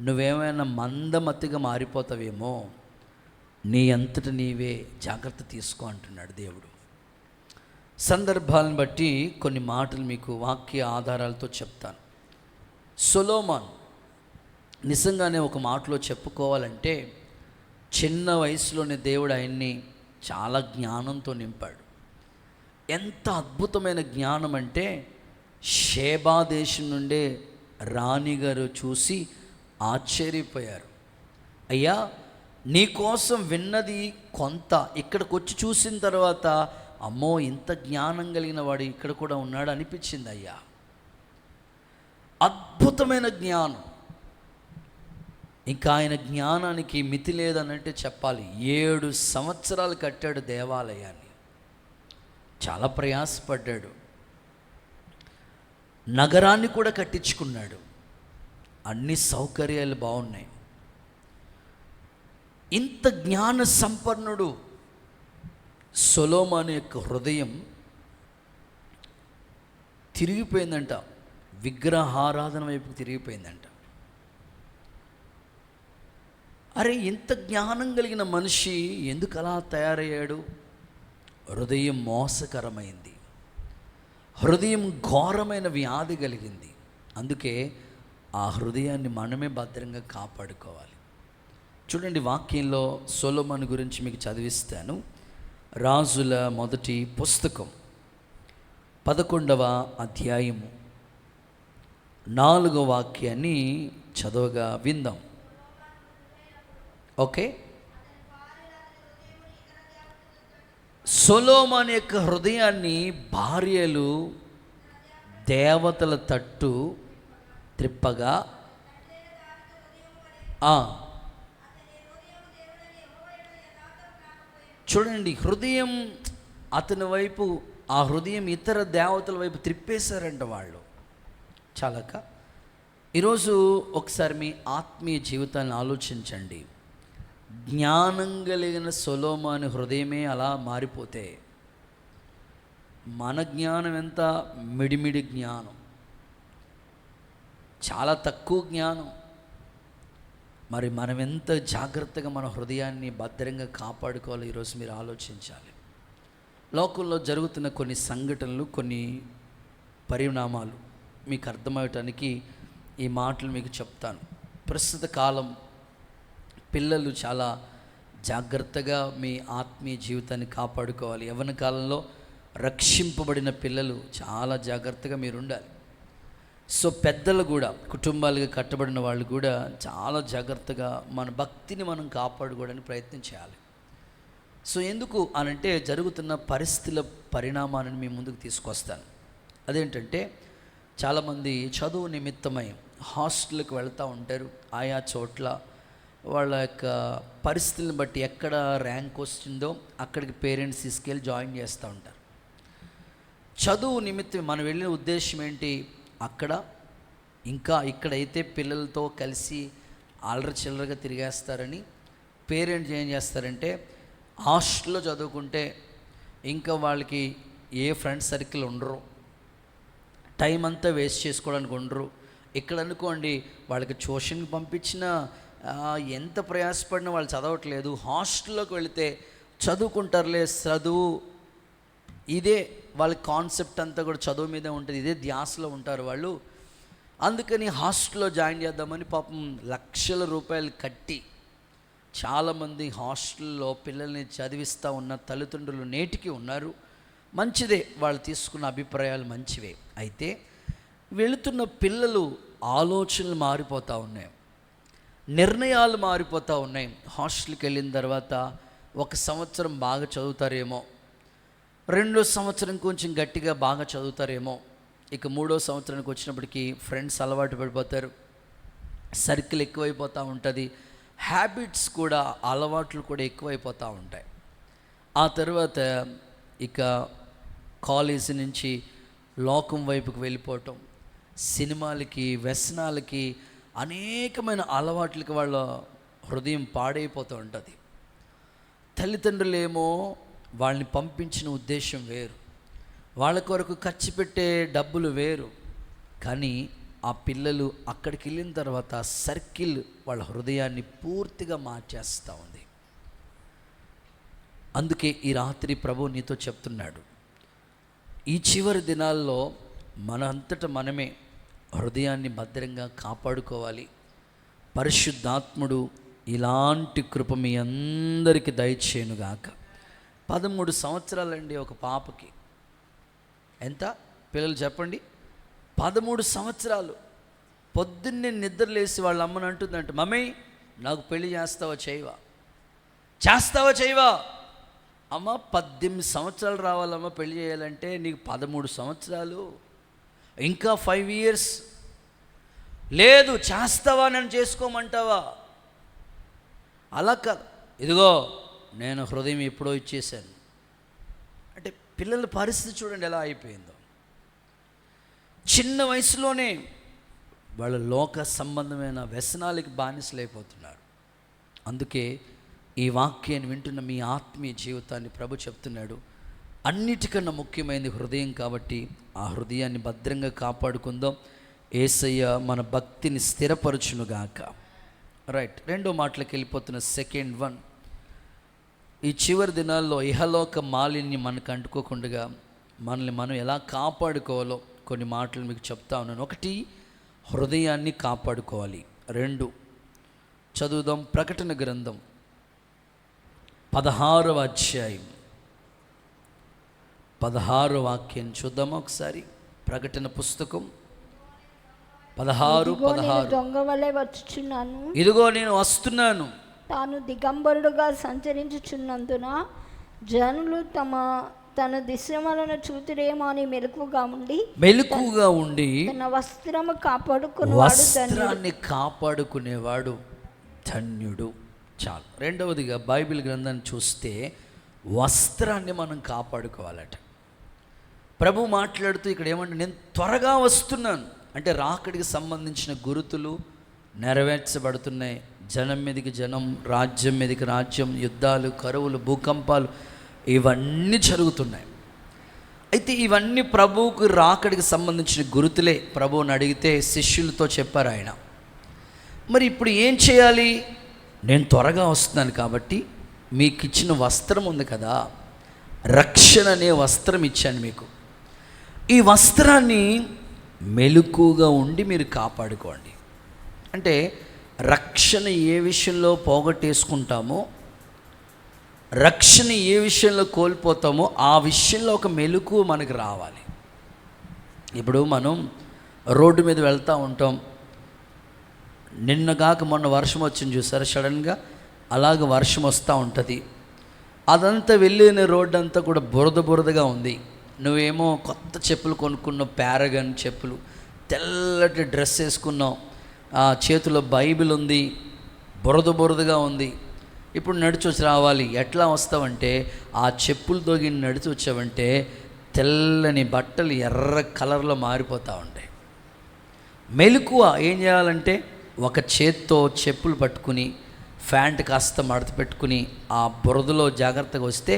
నువ్వేమైనా మందమతిగా మారిపోతావేమో. నీ అంతట నీవే జాగ్రత్త తీసుకో అంటున్నాడు దేవుడు. సందర్భాలను బట్టి కొన్ని మాటలు మీకు వాక్య ఆధారాలతో చెప్తాను. సొలొమోన్ నిజంగానే ఒక మాటలో చెప్పుకోవాలంటే చిన్న వయసులోనే దేవుడు ఆయన్ని చాలా జ్ఞానంతో నింపాడు. ఎంత అద్భుతమైన జ్ఞానం అంటే షేబా దేశం నుండే రాణిగారు చూసి ఆశ్చర్యపోయారు. అయ్యా, నీకోసం విన్నది కొంత, ఇక్కడికి వచ్చి చూసిన తర్వాత అమ్మో ఇంత జ్ఞానం కలిగిన వాడు ఇక్కడ కూడా ఉన్నాడు అనిపించింది. అయ్యా, అద్భుతమైన జ్ఞానం. ఇంకా ఆయన జ్ఞానానికి మితి లేదనంటే చెప్పాలి. 7 సంవత్సరాలు కట్టాడు దేవాలయాన్ని, చాలా ప్రయాసపడ్డాడు. నగరాన్ని కూడా కట్టించుకున్నాడు, అన్ని సౌకర్యాలు బాగున్నాయి. ఇంత జ్ఞాన సంపన్నుడు సొలొమోను యొక్క హృదయం తిరిగిపోయిందంట, విగ్రహారాధన వైపు తిరిగిపోయిందంట. అరే, ఇంత జ్ఞానం కలిగిన మనిషి ఎందుకు అలా తయారయ్యాడు? హృదయం మోసకరమైంది, హృదయం ఘోరమైన వ్యాధి కలిగింది. అందుకే ఆ హృదయాన్ని మనమే భద్రంగా కాపాడుకోవాలి. చూడండి, వాక్యంలో సొలొమోను గురించి మీకు చదివిస్తాను. రాజుల మొదటి పుస్తకం 11వ అధ్యాయము 4వ వాక్యాన్ని చదవగా విందాం. ఓకే. సొలొమోను యొక్క హృదయాన్ని భార్యలు దేవతల తట్టు త్రిప్పగా చూడండి, హృదయం అతని వైపు, ఆ హృదయం ఇతర దేవతల వైపు త్రిప్పేశారంట వాళ్ళు. చాలక ఈరోజు ఒకసారి మీ ఆత్మీయ జీవితాన్ని ఆలోచించండి. జ్ఞానం కలిగిన సొలొమోను హృదయమే అలా మారిపోతే మన జ్ఞానం ఎంత మిడిమిడి జ్ఞానం, చాలా తక్కువ జ్ఞానం. మరి మనం ఎంత జాగ్రత్తగా మన హృదయాన్ని భద్రంగా కాపాడుకోవాలో ఈరోజు మీరు ఆలోచించాలి. లోకంలో జరుగుతున్న కొన్ని సంఘటనలు, కొన్ని పరిణామాలు మీకు అర్థమవటానికి ఈ మాటలు మీకు చెప్తాను. ప్రస్తుత కాలం పిల్లలు చాలా జాగ్రత్తగా మీ ఆత్మీయ జీవితాన్ని కాపాడుకోవాలి. యవ్వన కాలంలో రక్షింపబడిన పిల్లలు చాలా జాగ్రత్తగా మీరు ఉండాలి. సో పెద్దలు కూడా, కుటుంబాలుగా కట్టబడిన వాళ్ళు కూడా చాలా జాగ్రత్తగా మన భక్తిని మనం కాపాడుకోవడానికి ప్రయత్నం చేయాలి. సో ఎందుకు అనంటే, జరుగుతున్న పరిస్థితుల పరిణామాలను మీ ముందుకు తీసుకొస్తాను. అదేంటంటే, చాలామంది చదువు నిమిత్తమై హాస్టల్కి వెళ్తూ ఉంటారు. ఆయా చోట్ల వాళ్ళ యొక్క పరిస్థితులను బట్టి ఎక్కడ ర్యాంక్ వస్తుందో అక్కడికి పేరెంట్స్ తీసుకెళ్ళి జాయిన్ చేస్తూ ఉంటారు. చదువు నిమిత్తం మనం వెళ్ళిన ఉద్దేశం ఏంటి? అక్కడ ఇంకా ఇక్కడైతే పిల్లలతో కలిసి అల్లరి చిల్లరగా తిరిగేస్తారని పేరెంట్స్ ఏం చేస్తారంటే, హాస్టల్లో చదువుకుంటే ఇంకా వాళ్ళకి ఏ ఫ్రెండ్ సర్కిల్ ఉండరు, టైం అంతా వేస్ట్ చేసుకోవడానికి ఉండరు. ఇక్కడ అనుకోండి, వాళ్ళకి ట్యూషన్కి పంపించిన ఎంత ప్రయాసపడినా వాళ్ళు చదవట్లేదు. హాస్టల్లోకి వెళితే చదువుకుంటారులే, చదువు ఇదే వాళ్ళ కాన్సెప్ట్ అంతా కూడా చదువు మీదే ఉంటుంది, ఇదే ధ్యాసలో ఉంటారు వాళ్ళు. అందుకని హాస్టల్లో జాయిన్ చేద్దామని పాపం లక్షల రూపాయలు కట్టి చాలామంది హాస్టల్లో పిల్లల్ని చదివిస్తూ ఉన్న తల్లిదండ్రులు నేటికి ఉన్నారు. మంచిదే, వాళ్ళు తీసుకున్న అభిప్రాయాలు మంచివే. అయితే వెళుతున్న పిల్లలు ఆలోచనలు మారిపోతూ ఉన్నాయి, నిర్ణయాలు మారిపోతూ ఉన్నాయి. హాస్టల్కి వెళ్ళిన తర్వాత 1 సంవత్సరం బాగా చదువుతారేమో, 2వ సంవత్సరం కొంచెం గట్టిగా బాగా చదువుతారేమో, ఇక 3వ సంవత్సరానికి వచ్చినప్పటికీ ఫ్రెండ్స్ అలవాటు పడిపోతారు, సర్కిల్ ఎక్కువైపోతూ ఉంటుంది, హ్యాబిట్స్ కూడా, అలవాట్లు కూడా ఎక్కువైపోతూ ఉంటాయి. ఆ తర్వాత ఇక కాలేజీ నుంచి లోకం వైపుకి వెళ్ళిపోవటం, సినిమాలకి, వ్యసనాలకి, అనేకమైన అలవాట్లకి వాళ్ళ హృదయం పాడైపోతూ ఉంటుంది. తల్లిదండ్రులేమో వాళ్ళని పంపించిన ఉద్దేశం వేరు, వాళ్ళ కొరకు ఖర్చు పెట్టే డబ్బులు వేరు. కానీ ఆ పిల్లలు అక్కడికి వెళ్ళిన తర్వాత సర్కిల్ వాళ్ళ హృదయాన్ని పూర్తిగా మార్చేస్తూ ఉంది. అందుకే ఈ రాత్రి ప్రభు నీతో చెప్తున్నాడు, ఈ చివరి దినాల్లో మనంతట మనమే హృదయాన్ని భద్రంగా కాపాడుకోవాలి. పరిశుద్ధాత్ముడు ఇలాంటి కృప మీ అందరికీ దయచేయునుగాక. 13 సంవత్సరాలండి ఒక పాపకి. ఎంత పిల్లలు చెప్పండి? 13 సంవత్సరాలు. పొద్దున్నే నిద్రలేసి వాళ్ళ అమ్మని అంటుందంట, మమ్మీ నాకు పెళ్లి చేస్తావా చేయవా, చేస్తావా చేయవా? అమ్మ 18 సంవత్సరాలు రావాలమ్మ పెళ్లి చేయాలంటే, నీకు 13 సంవత్సరాలు, ఇంకా 5 years లేదు, చేస్తావా, నన్ను చేసుకోమంటావా? అలా కాదు, ఇదిగో నేను హృదయం ఎప్పుడో ఇచ్చేశాను అంటే పిల్లల పరిస్థితి చూడండి ఎలా అయిపోయిందో. చిన్న వయసులోనే వాళ్ళ లోక సంబంధమైన వ్యసనాలకి బానిసలైపోతున్నారు. అందుకే ఈ వాక్యాన్ని వింటున్న మీ ఆత్మీయ జీవితాన్ని ప్రభు చెప్తున్నాడు, అన్నిటికన్నా ముఖ్యమైనది హృదయం. కాబట్టి ఆ హృదయాన్ని భద్రంగా కాపాడుకుందాం. యేసయ్య మన భక్తిని స్థిరపరచునుగాక. రైట్, 2వ మాటలకు వెళ్ళిపోతున్న సెకండ్ వన్. ఈ చివరి దినాల్లో ఇహలోక మాలిన్యం మనకు అంటుకోకుండా మనల్ని మనం ఎలా కాపాడుకోవాలో కొన్ని మాటలు మీకు చెప్తా ఉన్నాను. ఒకటి, హృదయాన్ని కాపాడుకోవాలి. 2 చదువుదాం. ప్రకటన గ్రంథం 16వ అధ్యాయం 16వ వాక్యం చూద్దామా ఒకసారి. ప్రకటన పుస్తకం 16:16. దొంగ వలె వచ్చుచున్నాను, ఇదిగో నేను వస్తున్నాను. తాను దిగంబరుడుగా సంచరించుచున్నందున జనులు తన దిశలను చూతురేమో అని మెలకుగా ఉండి తన వస్త్రాన్ని కాపాడుకునేవాడు ధన్యుడు. చాలు. రెండవదిగా బైబిల్ గ్రంథాన్ని చూస్తే వస్త్రాన్ని మనం కాపాడుకోవాలట. ప్రభు మాట్లాడుతూ ఇక్కడ ఏమంటే, నేను త్వరగా వస్తున్నాను అంటే రాకడికి సంబంధించిన గురుతులు నెరవేర్చబడుతున్నాయి. జనం మీదకి జనం, రాజ్యం మీదకి రాజ్యం, యుద్ధాలు, కరువులు, భూకంపాలు ఇవన్నీ జరుగుతున్నాయి. అయితే ఇవన్నీ ప్రభువుకు రాకడికి సంబంధించిన గురుతులే. ప్రభువుని అడిగితే శిష్యులతో చెప్పారు ఆయన. మరి ఇప్పుడు ఏం చేయాలి? నేను త్వరగా వస్తున్నాను కాబట్టి మీకు ఇచ్చిన వస్త్రం ఉంది కదా, రక్షణ అనే వస్త్రం ఇచ్చాను మీకు. ఈ వస్త్రాన్ని మెలకుగా ఉండి మీరు కాపాడుకోండి. అంటే రక్షణ ఏ విషయంలో పోగొట్టేసుకుంటామో, రక్షణ ఏ విషయంలో కోల్పోతామో ఆ విషయంలో ఒక మెలకువ మనకు రావాలి. ఇప్పుడు మనం రోడ్డు మీద వెళ్తూ ఉంటాం. నిన్నగాక మొన్న వర్షం వచ్చింది చూసారా, సడన్గా అలాగ వర్షం వస్తూ ఉంటుంది. అదంతా వెళ్ళిన రోడ్డు అంతా కూడా బురదగా ఉంది. నువ్వేమో కొత్త చెప్పులు కొనుక్కున్నావు, పారగన్ చెప్పులు, తెల్లటి డ్రెస్ వేసుకున్నావు, చేతిలో బైబిల్ ఉంది, బురదగా ఉంది. ఇప్పుడు నడిచి వచ్చి రావాలి. ఎట్లా వస్తావంటే, ఆ చెప్పులతో నడిచి వచ్చావంటే తెల్లని బట్టలు ఎర్ర కలర్లో మారిపోతూ ఉంటాయి. మెలకువ ఏం చేయాలంటే, ఒక చేత్తో చెప్పులు పట్టుకుని ఫ్యాంట్ కాస్త మడత పెట్టుకుని ఆ బురదలో జాగ్రత్తగా వస్తే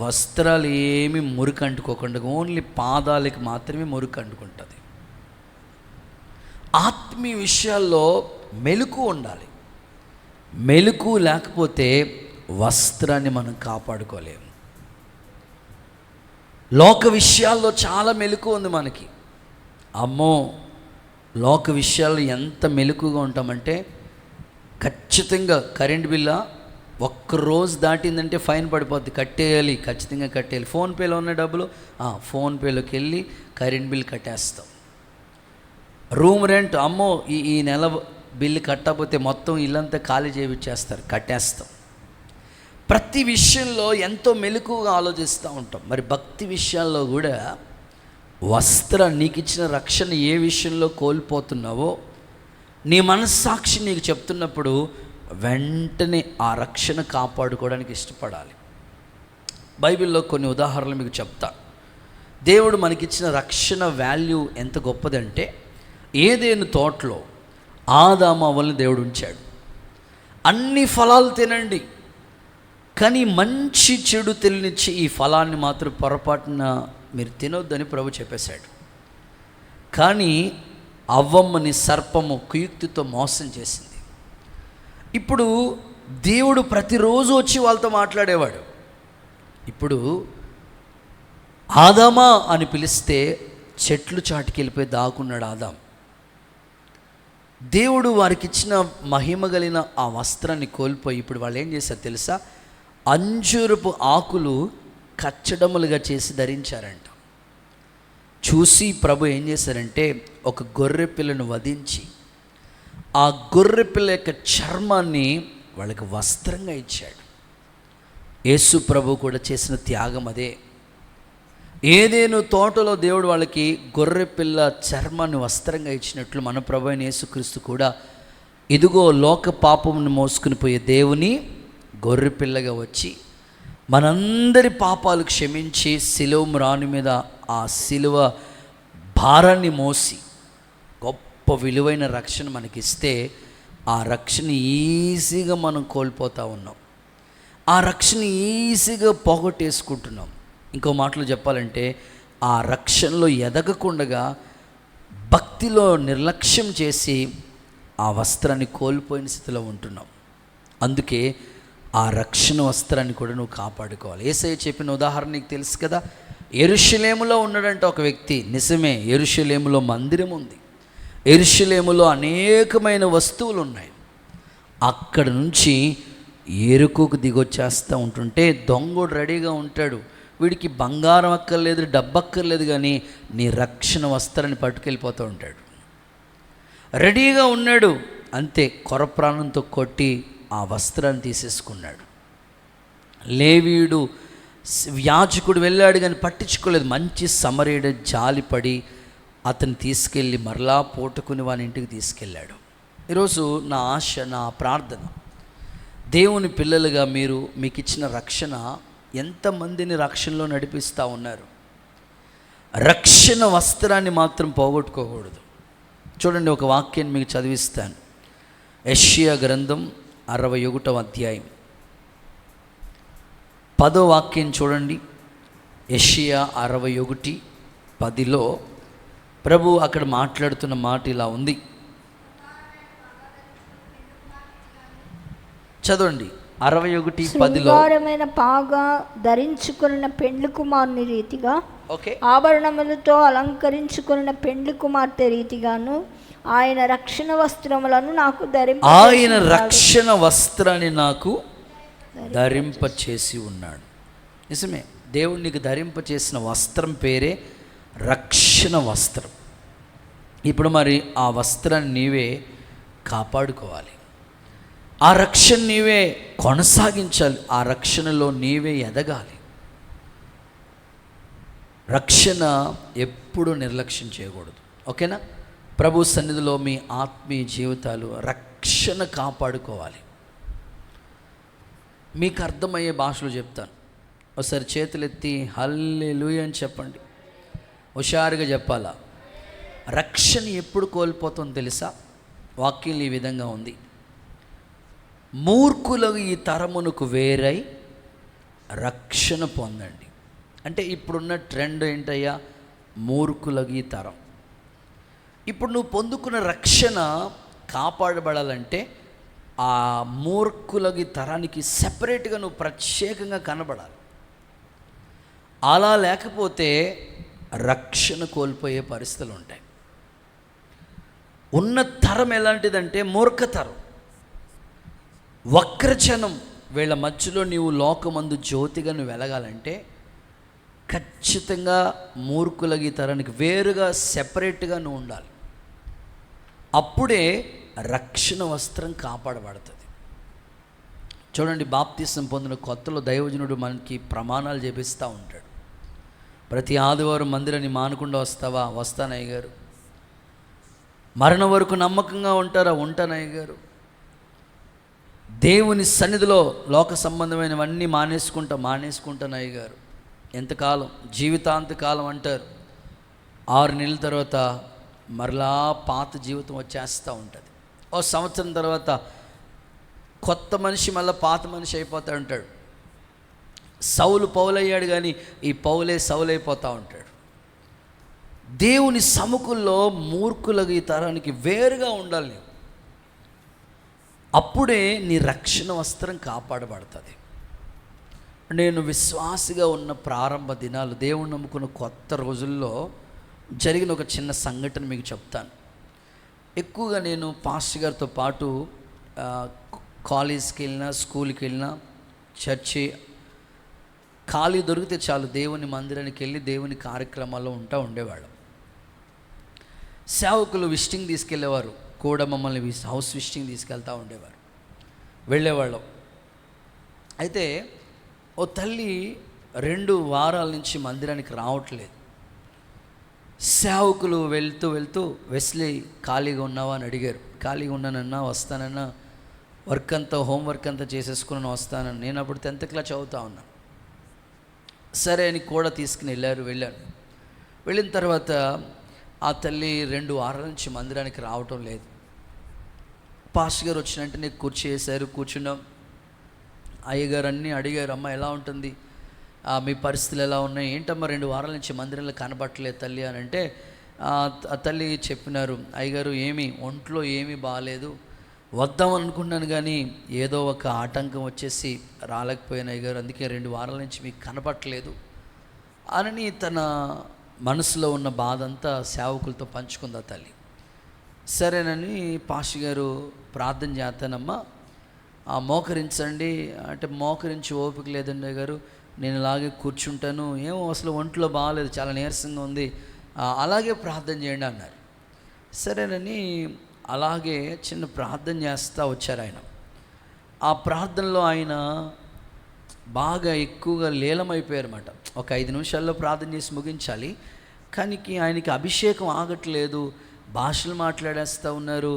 వస్త్రాలు ఏమీ మురికి అంటుకోకుండా ఓన్లీ పాదాలకి మాత్రమే మురికి అంటుకుంటుంది. ఆత్మీయ విషయాల్లో మెలకు ఉండాలి. మెలకు లేకపోతే వస్త్రాన్ని మనం కాపాడుకోలేము. లోక విషయాల్లో చాలా మెలకు ఉంది మనకి. అమ్మో, లోక విషయాల్లో ఎంత మెలకుగా ఉంటామంటే, ఖచ్చితంగా కరెంట్ బిల్లా ఒక్కరోజు దాటిందంటే ఫైన్ పడిపోద్ది, కట్టేయాలి, ఖచ్చితంగా కట్టేయాలి. ఫోన్పేలో ఉన్న డబ్బులు ఫోన్పేలోకి వెళ్ళి కరెంట్ బిల్ కట్టేస్తాం. రూమ్ రెంట్, అమ్మో ఈ నెల బిల్లు కట్టకపోతే మొత్తం ఇల్లంతా ఖాళీ చేయించేస్తారు, కట్టేస్తాం. ప్రతి విషయంలో ఎంతో మెలకుగా ఆలోచిస్తూ ఉంటాం. మరి భక్తి విషయాల్లో కూడా నీకు ఇచ్చిన రక్షణ ఏ విషయంలో కోల్పోతున్నావో నీ మనస్సాక్షి నీకు చెప్తున్నప్పుడు వెంటనే ఆ రక్షణ కాపాడుకోవడానికి ఇష్టపడాలి. బైబిల్లో కొన్ని ఉదాహరణలు మీకు చెప్తా. దేవుడు మనకిచ్చిన రక్షణ వాల్యూ ఎంత గొప్పదంటే, ఏదేను తోటలో ఆదాము అవ్వల్ని దేవుడు ఉంచాడు. అన్ని ఫలాలు తినండి, కానీ మంచి చెడు తెలియనిచ్చి ఈ ఫలాన్ని మాత్రం పొరపాటున మీరు తినొద్దని ప్రభు చెప్పేశాడు. కానీ అవ్వమ్మని సర్పము కుయుక్తితో మోసం చేసింది. ఇప్పుడు దేవుడు ప్రతిరోజు వచ్చి వాళ్ళతో మాట్లాడేవాడు. ఇప్పుడు ఆదామా అని పిలిస్తే చెట్లు చాటుకి వెళ్ళిపోయి దాక్కున్నాడు ఆదాం. దేవుడు వారికి ఇచ్చిన మహిమ కలిగిన ఆ వస్త్రాన్ని కోల్పోయి ఇప్పుడు వాళ్ళు ఏం చేశారు తెలుసా? అంజూరపు ఆకులు కచ్చడములుగా చేసి ధరించారంట. చూసి ప్రభు ఏం చేశారంటే, ఒక గొర్రె పిల్లను వధించి ఆ గొర్రె పిల్ల యొక్క చర్మాన్ని వాళ్ళకి వస్త్రంగా ఇచ్చాడు. యేసు ప్రభు కూడా చేసిన త్యాగం అదే. ఏదేను తోటలో దేవుడు వాళ్ళకి గొర్రె పిల్ల చర్మాన్ని వస్త్రంగా ఇచ్చినట్లు మన ప్రభు అయిన యేసుక్రీస్తు కూడా ఇదిగో లోక పాపమును మోసుకుని పోయే దేవుని గొర్రె పిల్లగా వచ్చి మనందరి పాపాలు క్షమించి సిలువ మ్రాను మీద ఆ సిలువ భారాన్ని మోసి గొప్ప విలువైన రక్షణ మనకిస్తే ఆ రక్షణ ఈజీగా మనం కోల్పోతూ ఉన్నాం. ఆ రక్షణ ఈజీగా పోగొట్టేసుకుంటున్నాం. ఇంకో మాటలో చెప్పాలంటే, ఆ రక్షణలో ఎదగకుండగా భక్తిలో నిర్లక్ష్యం చేసి ఆ వస్త్రాన్ని కోల్పోయిన స్థితిలో ఉంటున్నాం. అందుకే ఆ రక్షణ వస్త్రాన్ని కూడా నువ్వు కాపాడుకోవాలి. యేసయ్య చెప్పిన ఉదాహరణ నీకు తెలుసు కదా. యెరూషలేములో ఉన్నాడంటే ఒక వ్యక్తి, నిజమే, యెరూషలేములో మందిరం ఉంది. యెరూషలేములో అనేకమైన వస్తువులు ఉన్నాయి. అక్కడ నుంచి ఎరుకుకు దిగొచ్చేస్తూ ఉంటుంటే దొంగోడు రెడీగా ఉంటాడు. వీడికి బంగారం అక్కర్లేదు, డబ్బు అక్కర్లేదు, కానీ నీ రక్షణ వస్త్రాన్ని పట్టుకెళ్ళిపోతూ ఉంటాడు. రెడీగా ఉన్నాడు, అంతే కొరప్రాణంతో కొట్టి ఆ వస్త్రాన్ని తీసేసుకున్నాడు. లేవీయుడు యాజకుడు వెళ్ళాడు కానీ పట్టించుకోలేదు. మంచి సమరీయుడు జాలిపడి అతను తీసుకెళ్ళి మరలా పోటుకుని వాని ఇంటికి తీసుకెళ్ళాడు. ఈరోజు నా ఆశ, నా ప్రార్థన, దేవుని పిల్లలుగా మీరు మీకు ఇచ్చిన రక్షణ ఎంతమందిని రక్షణలో నడిపిస్తూ ఉన్నారు. రక్షణ వస్త్రాన్ని మాత్రం పోగొట్టుకోకూడదు. చూడండి, ఒక వాక్యాన్ని మీకు చదివిస్తాను. యెషయా గ్రంథం 61వ అధ్యాయం 10వ వాక్యం చూడండి. యెషయా 61:10లో ప్రభు అక్కడ మాట్లాడుతున్న మాట ఇలా ఉంది. చదవండి. 61:10లో శృంగారమైన పాగా ధరించుకున్న పెండ్లి కుమారుని రీతిగా, ఆభరణములతో అలంకరించుకున్న పెండ్లి కుమార్తె రీతిగాను ఆయన రక్షణ వస్త్రములను నాకు ఆయన రక్షణ వస్త్రాన్ని నాకు ధరింపచేసి ఉన్నాడు. నిజమే, దేవుడు నీకు ధరింపచేసిన వస్త్రం పేరే రక్షణ వస్త్రం. ఇప్పుడు మరి ఆ వస్త్రాన్ని నీవే కాపాడుకోవాలి. ఆ రక్షణ నీవే కొనసాగించాలి. ఆ రక్షణలో నీవే ఎదగాలి. రక్షణ ఎప్పుడూ నిర్లక్ష్యం చేయకూడదు. ఓకేనా? ప్రభు సన్నిధిలో మీ ఆత్మీయ జీవితాలు రక్షణ కాపాడుకోవాలి. మీకు అర్థమయ్యే భాషలో చెప్తాను. ఒకసారి చేతులెత్తి హల్లెలూయా అని చెప్పండి. హుషారుగా చెప్పాలా. రక్షణ ఎప్పుడు కోల్పోతుందో తెలుసా? వాక్యం ఈ విధంగా ఉంది. మూర్ఖులకు ఈ తరమునకు వేరై రక్షణ పొందండి. అంటే ఇప్పుడున్న ట్రెండ్ ఏంటయ్యా? మూర్ఖులకు ఈ తరం. ఇప్పుడు నువ్వు పొందుకున్న రక్షణ కాపాడబడాలంటే ఆ మూర్ఖులకి తరానికి సెపరేట్గా నువ్వు ప్రత్యేకంగా కనబడాలి. అలా లేకపోతే రక్షణ కోల్పోయే పరిస్థితులు ఉంటాయి. ఉన్న తరం ఎలాంటిదంటే మూర్ఖతరం, వక్రజనం. వీళ్ళ మధ్యలో నీవు లోకమందు జ్యోతిగా నువ్వు వెలగాలంటే ఖచ్చితంగా మూర్ఖులకి తరానికి వేరుగా సెపరేట్గా నువ్వు ఉండాలి. అప్పుడే రక్షణ వస్త్రం కాపాడబడుతుంది. చూడండి, బాప్తిసం పొందిన కొత్తలో దైవజనుడు మనకి ప్రమాణాలు చేపిస్తూ ఉంటాడు. ప్రతి ఆదివారం మందిరాన్ని మానకుండా వస్తావా? వస్తానయ్య గారు. మరణం వరకు నమ్మకంగా ఉంటారా? ఉంటానయ్య గారు. దేవుని సన్నిధిలో లోక సంబంధమైనవన్నీ మానేసుకుంటానయ్య గారు. ఎంతకాలం? జీవితాంతకాలం అంటారు. 6 నెలల తర్వాత మరలా పాత జీవితం వచ్చేస్తూ ఉంటుంది. ఓ సంవత్సరం తర్వాత కొత్త మనిషి మళ్ళీ పాత మనిషి అయిపోతూ ఉంటాడు. సౌలు పౌలయ్యాడు కానీ ఈ పౌలే సౌలైపోతూ ఉంటాడు. దేవుని సముఖంలో మూర్ఖులకు ఈ తరానికి వేరుగా ఉండాలి. అప్పుడే నీ రక్షణ వస్త్రం కాపాడబడుతుంది. నేను విశ్వాసిగా ఉన్న ప్రారంభ దినాలు, దేవుని నమ్ముకున్న కొత్త రోజుల్లో జరిగిన ఒక చిన్న సంఘటన మీకు చెప్తాను. ఎక్కువగా నేను పాస్టర్ గారితో పాటు కాలేజ్కి వెళ్ళినా, స్కూల్కి వెళ్ళినా, చర్చి ఖాళీ దొరికితే చాలు దేవుని మందిరానికి వెళ్ళి దేవుని కార్యక్రమాల్లో ఉండేవాళ్ళం. సేవకులు విజిటింగ్ తీసుకెళ్ళేవారు, కూడా మమ్మల్ని హౌస్ విజిటింగ్ తీసుకెళ్తూ ఉండేవారు, వెళ్ళేవాళ్ళం. అయితే ఓ తల్లి 2 వారాల నుంచి మందిరానికి రావట్లేదు. సేవకులు వెళ్తూ వెస్లీ ఖాళీగా ఉన్నావా అని అడిగారు. ఖాళీగా ఉన్నానన్నా, వస్తానన్నా, హోంవర్క్ అంతా చేసేసుకుని వస్తానని. నేను అప్పుడు 10th క్లాస్ చదువుతా ఉన్నా. సరే అని కూడా తీసుకుని వెళ్ళాను. వెళ్ళిన తర్వాత ఆ తల్లి 2 వారాల నుంచి మందిరానికి రావటం లేదు. పాస్టర్ గారు వచ్చినంటే కుర్చీ వేశారు, కూర్చున్నాం. అయ్యగారు అన్నీ అడిగారు, అమ్మ ఎలా ఉంటుంది, మీ పరిస్థితులు ఎలా ఉన్నాయి, ఏంటమ్మా 2 వారాల నుంచి మందిరంలో కనబట్టలేదు తల్లి అని అంటే, ఆ తల్లి చెప్పినారు, అయ్యగారు ఒంట్లో ఏమీ బాగాలేదు, వద్దాం అనుకున్నాను కానీ ఏదో ఒక ఆటంకం వచ్చేసి రాలేకపోయాను అయ్యగారు, అందుకే 2 వారాల నుంచి మీకు కనబట్టలేదు అని తన మనసులో ఉన్న బాధ అంతా సేవకులతో పంచుకుంది ఆ తల్లి. సరేనని పాస్టర్ గారు ప్రార్థన చేస్తానమ్మా, మోకరించండి అంటే మోకరించి ఓపిక లేదండి గారు, నేను ఇలాగే కూర్చుంటాను, ఏమో అసలు ఒంట్లో బాగాలేదు, చాలా నీరసంగా ఉంది, అలాగే ప్రార్థన చేయండి అన్నారు. సరేనని అలాగే చిన్న ప్రార్థన చేస్తూ వచ్చారు ఆయన. ఆ ప్రార్థనలో ఆయన బాగా ఎక్కువగా లీలమైపోయారు అన్నమాట. ఒక 5 నిమిషాల్లో ప్రార్థన చేసి ముగించాలి, కానీ ఆయనకి అభిషేకం ఆగట్లేదు, భాషలు మాట్లాడేస్తూ ఉన్నారు.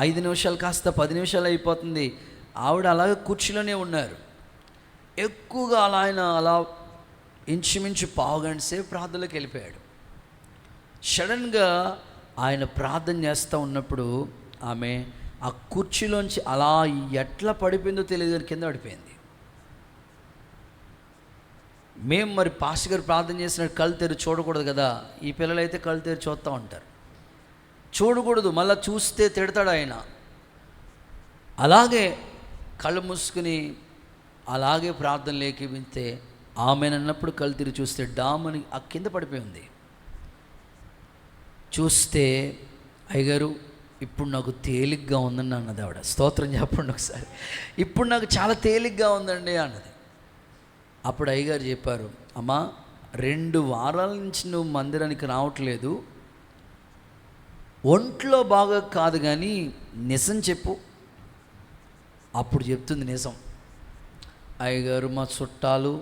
5 నిమిషాలు కాస్త 10 నిమిషాలు అయిపోతుంది, ఆవిడ అలాగే కుర్చీలోనే ఉన్నారు. ఎక్కువగా ఆయన ఇంచుమించు పావుగంట సేపు ప్రార్థనలోకి వెళ్ళిపోయాడు. సడన్గా ఆయన ప్రార్థన చేస్తూ ఉన్నప్పుడు ఆమె ఆ కుర్చీలోంచి అలా ఎట్లా పడిపోయిందో తెలియదు కానీ కింద పడిపోయింది. మేము మరి పాస్టర్ గారు ప్రార్థన చేసినట్టు కళ్ళు తెరి చూడకూడదు కదా, ఈ పిల్లలైతే కళ్ళు తెరి చూస్తూ ఉంటారు, చూడకూడదు, మళ్ళీ చూస్తే తిడతాడు ఆయన. అలాగే కళ్ళు మూసుకుని అలాగే ప్రార్థన లేకపోతే ఆమెనన్నప్పుడు కళ్ళు తిరిగి చూస్తే డామని ఆ కింద పడిపోయి ఉంది. చూస్తే అయ్యగారు ఇప్పుడు నాకు తేలిగ్గా ఉందని అన్నది ఆవిడ. స్తోత్రం చెప్పండి ఒకసారి. ఇప్పుడు నాకు చాలా తేలిగ్గా ఉందండి అన్నది. అప్పుడు అయ్యగారు చెప్పారు, అమ్మా 2 వారాల నుంచి నువ్వు మందిరానికి రావట్లేదు, ఒంట్లో బాగా కాదు కానీ నిజం చెప్పు. అప్పుడు చెప్తుంది నిజం. అయ్యగారు మా చుట్టాలు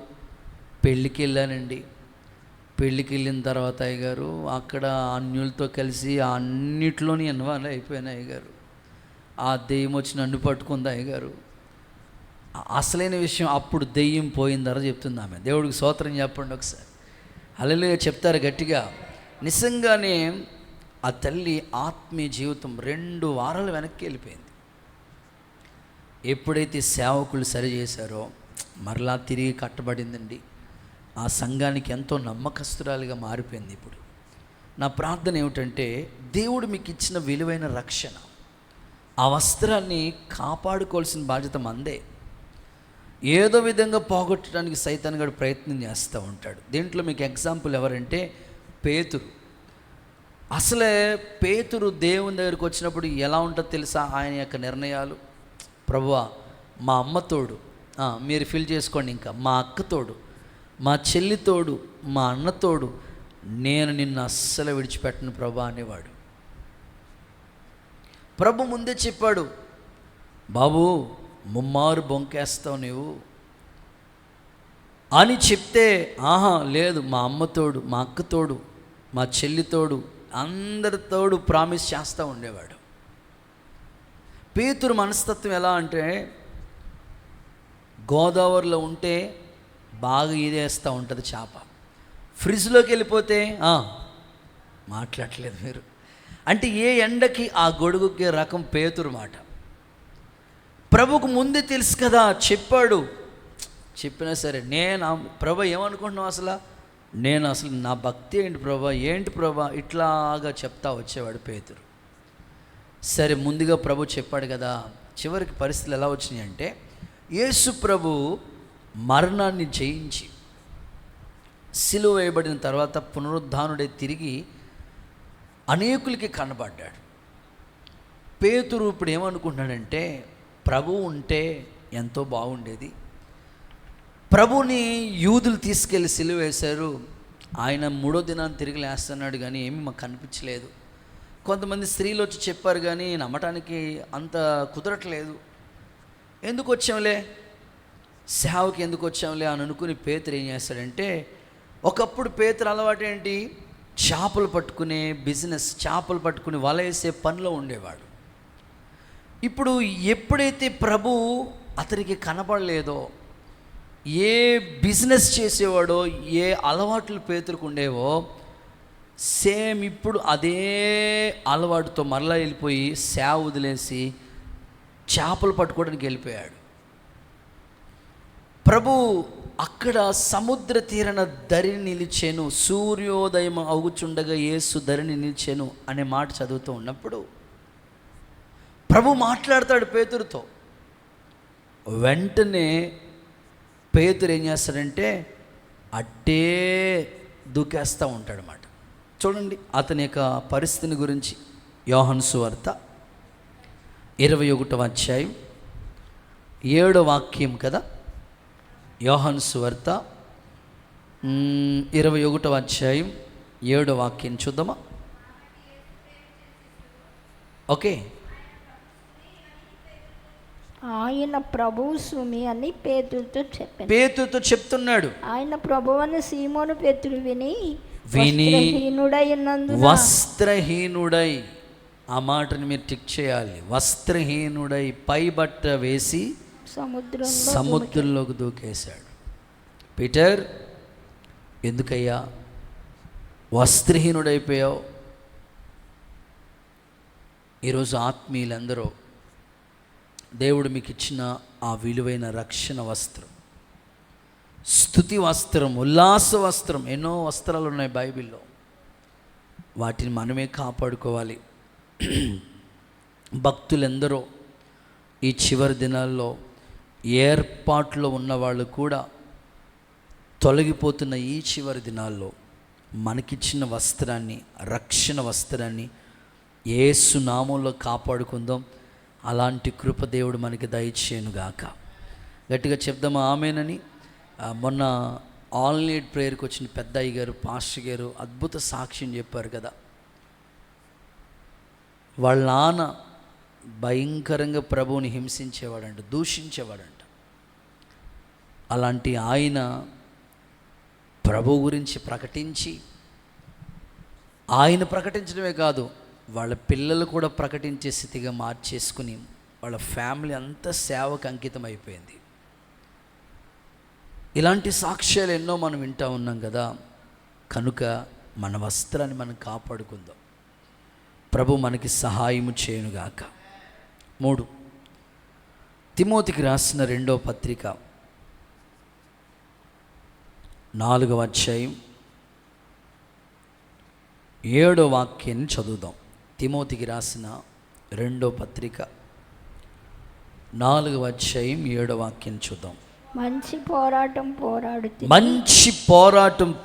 పెళ్ళికి వెళ్ళానండి, పెళ్ళికి వెళ్ళిన తర్వాత అయ్యగారు అక్కడ అన్యులతో కలిసి అన్నిట్లోని ఇన్వాల్వ్ అయిపోయాను అయ్యగారు, ఆ దెయ్యం వచ్చి నన్ను పట్టుకుంది అయ్యగారు. అసలైన విషయం అప్పుడు దెయ్యం పోయిన తర్వాత చెప్తుంది ఆమె. దేవుడికి స్తోత్రం చెప్పండి ఒకసారి. హల్లెలూయా చెప్తారు గట్టిగా. నిజంగానే ఆ తల్లి ఆత్మీయ జీవితం 2 వారాలు వెనక్కి వెళ్ళిపోయింది. ఎప్పుడైతే సేవకులు సరి చేశారో మరలా తిరిగి కట్టబడిందండి. ఆ సంఘానికి ఎంతో నమ్మకస్తురాలుగా మారిపోయింది. ఇప్పుడు నా ప్రార్థన ఏమిటంటే, దేవుడు మీకు ఇచ్చిన విలువైన రక్షణ, ఆ వస్త్రాన్ని కాపాడుకోవాల్సిన బాధ్యత మందే. ఏదో విధంగా పోగొట్టడానికి సైతాన్ గారు ప్రయత్నం చేస్తూ ఉంటాడు. దీంట్లో మీకు ఎగ్జాంపుల్ ఎవరంటే పేతురు. అసలే పేతురు దేవుని దగ్గరికి వచ్చినప్పుడు ఎలా ఉంటుందో తెలుసా ఆయన యొక్క నిర్ణయాలు? ప్రభువా మా అమ్మ తోడు, మీరు ఫిల్ చేసుకోండి, ఇంకా మా అక్క తోడు, మా చెల్లి తోడు, మా అన్న తోడు, నేను నిన్ను అస్సలు విడిచిపెట్టను ప్రభా అనేవాడు. ప్రభు ముందే చెప్పాడు, బాబు ముమ్మారు బొంకేస్తావు నీవు అని చెప్తే, లేదు మా అమ్మ తోడు, మా అక్క తోడు, మా చెల్లి తోడు, అందరి తోడు ప్రామిస్ చేస్తూ ఉండేవాడు. పేతురు మనస్తత్వం ఎలా అంటే, గోదావరిలో ఉంటే బాగా ఈదేస్తూ ఉంటుంది చేప, ఫ్రిడ్జ్లోకి వెళ్ళిపోతే మాట్లాడలేదు మీరు అంటే ఏ ఎండకి ఆ గొడుగుకి రకం పేతురు మాట. ప్రభుకు ముందే తెలుసు కదా, చెప్పాడు. చెప్పినా సరే ప్రభా ఏమనుకుంటున్నావు అసలు, నేను అసలు నా భక్తి ఏంటి ప్రభా, ఏంటి ప్రభా, ఇట్లాగా చెప్తా వచ్చేవాడు పేతురు. సరే ముందుగా ప్రభు చెప్పాడు కదా. చివరికి పరిస్థితులు ఎలా వచ్చినాయి అంటే, యేసు ప్రభు మరణాన్ని జయించి సిలువ వేయబడిన తర్వాత పునరుద్ధానుడై తిరిగి అనేకులకి కనబడ్డాడు. పేతురు ఇప్పుడు ఏమనుకుంటున్నాడంటే, ప్రభు ఉంటే ఎంతో బాగుండేది, ప్రభుని యూదులు తీసుకెళ్ళి సిలువ వేశారు, ఆయన 3వ దినాన్ని తిరిగి లేస్తున్నాడు, కానీ ఏమీ మాకు కనిపించలేదు. కొంతమంది స్త్రీలు వచ్చి చెప్పారు కానీ నమ్మటానికి అంత కుదరట్లేదు. ఎందుకు వచ్చాంలే, సేవకి ఎందుకు వచ్చాంలే అని అనుకుని పేతురు ఏం చేస్తాడంటే, ఒకప్పుడు పేతురు అలవాటు ఏంటి, చేపలు పట్టుకునే బిజినెస్, చేపలు పట్టుకుని వల వేసే పనిలో ఉండేవాడు. ఇప్పుడు ఎప్పుడైతే ప్రభు అతనికి కనపడలేదో, ఏ బిజినెస్ చేసేవాడో, ఏ అలవాట్లు పేతురుకు ఉండేవో, సేమ్ ఇప్పుడు అదే అలవాటుతో మరలా వెళ్ళిపోయి సేవ వదిలేసి చేపలు పట్టుకోవడానికి వెళ్ళిపోయాడు. ప్రభు అక్కడ సముద్ర తీరన ధరిని నిలిచెను, సూర్యోదయం అవుచుండగా యేసు ధరిని నిలిచెను అనే మాట చదువుతూ ఉన్నప్పుడు ప్రభు మాట్లాడతాడు పేతురుతో. వెంటనే పేతురు ఏం చేస్తాడంటే అట్టే దూకేస్తూ ఉంటాడన్నమాట. చూడండి అతని యొక్క పరిస్థితిని గురించి. యోహాను సువార్త 21వ అధ్యాయం 7వ వాక్యం కదా. యోహాను సువార్త 21వ అధ్యాయం 7వ వాక్యం చూద్దామా? ఓకే. ఆయన ప్రభువు సుమి అని పేతురుతో చెప్తున్నాడు. ఆయన ప్రభువని సీమోను పేతురు విని వస్త్రహీనుడై, ఆ మాటని మీరు టిక్ చేయాలి. వస్త్రహీనుడై పై బట్ట వేసి సముద్రంలోకి దూకేశాడు. పీటర్, ఎందుకయ్యా వస్త్రహీనుడైపోయావు? ఈరోజు ఆత్మీయులందరూ దేవుడు మీకు ఇచ్చిన ఆ విలువైన రక్షణ వస్త్రం, స్తుతి వస్త్రం, ఉల్లాస వస్త్రం, ఎన్నో వస్త్రాలు ఉన్నాయి బైబిల్లో. వాటిని మనమే కాపాడుకోవాలి. భక్తులెందరో ఈ చివరి దినాల్లో ఏర్పాట్లో ఉన్నవాళ్ళు కూడా తొలగిపోతున్న ఈ చివరి దినాల్లో మనకిచ్చిన వస్త్రాన్ని, రక్షణ వస్త్రాన్ని యేసు నామంలో కాపాడుకుందాం. అలాంటి కృప దేవుడు మనకి దయచేయునుగాక. గట్టిగా చెప్దామా ఆమేనని. మొన్న ఆల్ నీడ్ ప్రేయర్కి వచ్చిన పెద్దయ్య గారు, పాస్టర్ గారు అద్భుత సాక్ష్యం చెప్పారు కదా. వాళ్ళ నాన్న భయంకరంగా ప్రభువుని హింసించేవాడంట, దూషించేవాడంట. అలాంటి ఆయన ప్రభు గురించి ప్రకటించి, ఆయన ప్రకటించడమే కాదు, వాళ్ళ పిల్లలు కూడా ప్రకటించే స్థితిగా మార్చేసుకుని వాళ్ళ ఫ్యామిలీ అంతా సేవకు అంకితం అయిపోయింది. ఇలాంటి సాక్ష్యాలు ఎన్నో మనం వింటూ ఉన్నాం కదా. కనుక మన వస్త్రాన్ని మనం కాపాడుకుందాం. ప్రభు మనకి సహాయము చేయునుగాక. 3 తిమోతికి రాసిన 2వ పత్రిక 4వ అధ్యాయం 7వ వాక్యాన్ని చదువుదాం. తిమోతికి రాసిన 2వ పత్రిక 4వ అధ్యాయం 7వ వాక్యం చూద్దాం. మంచి పోరాటం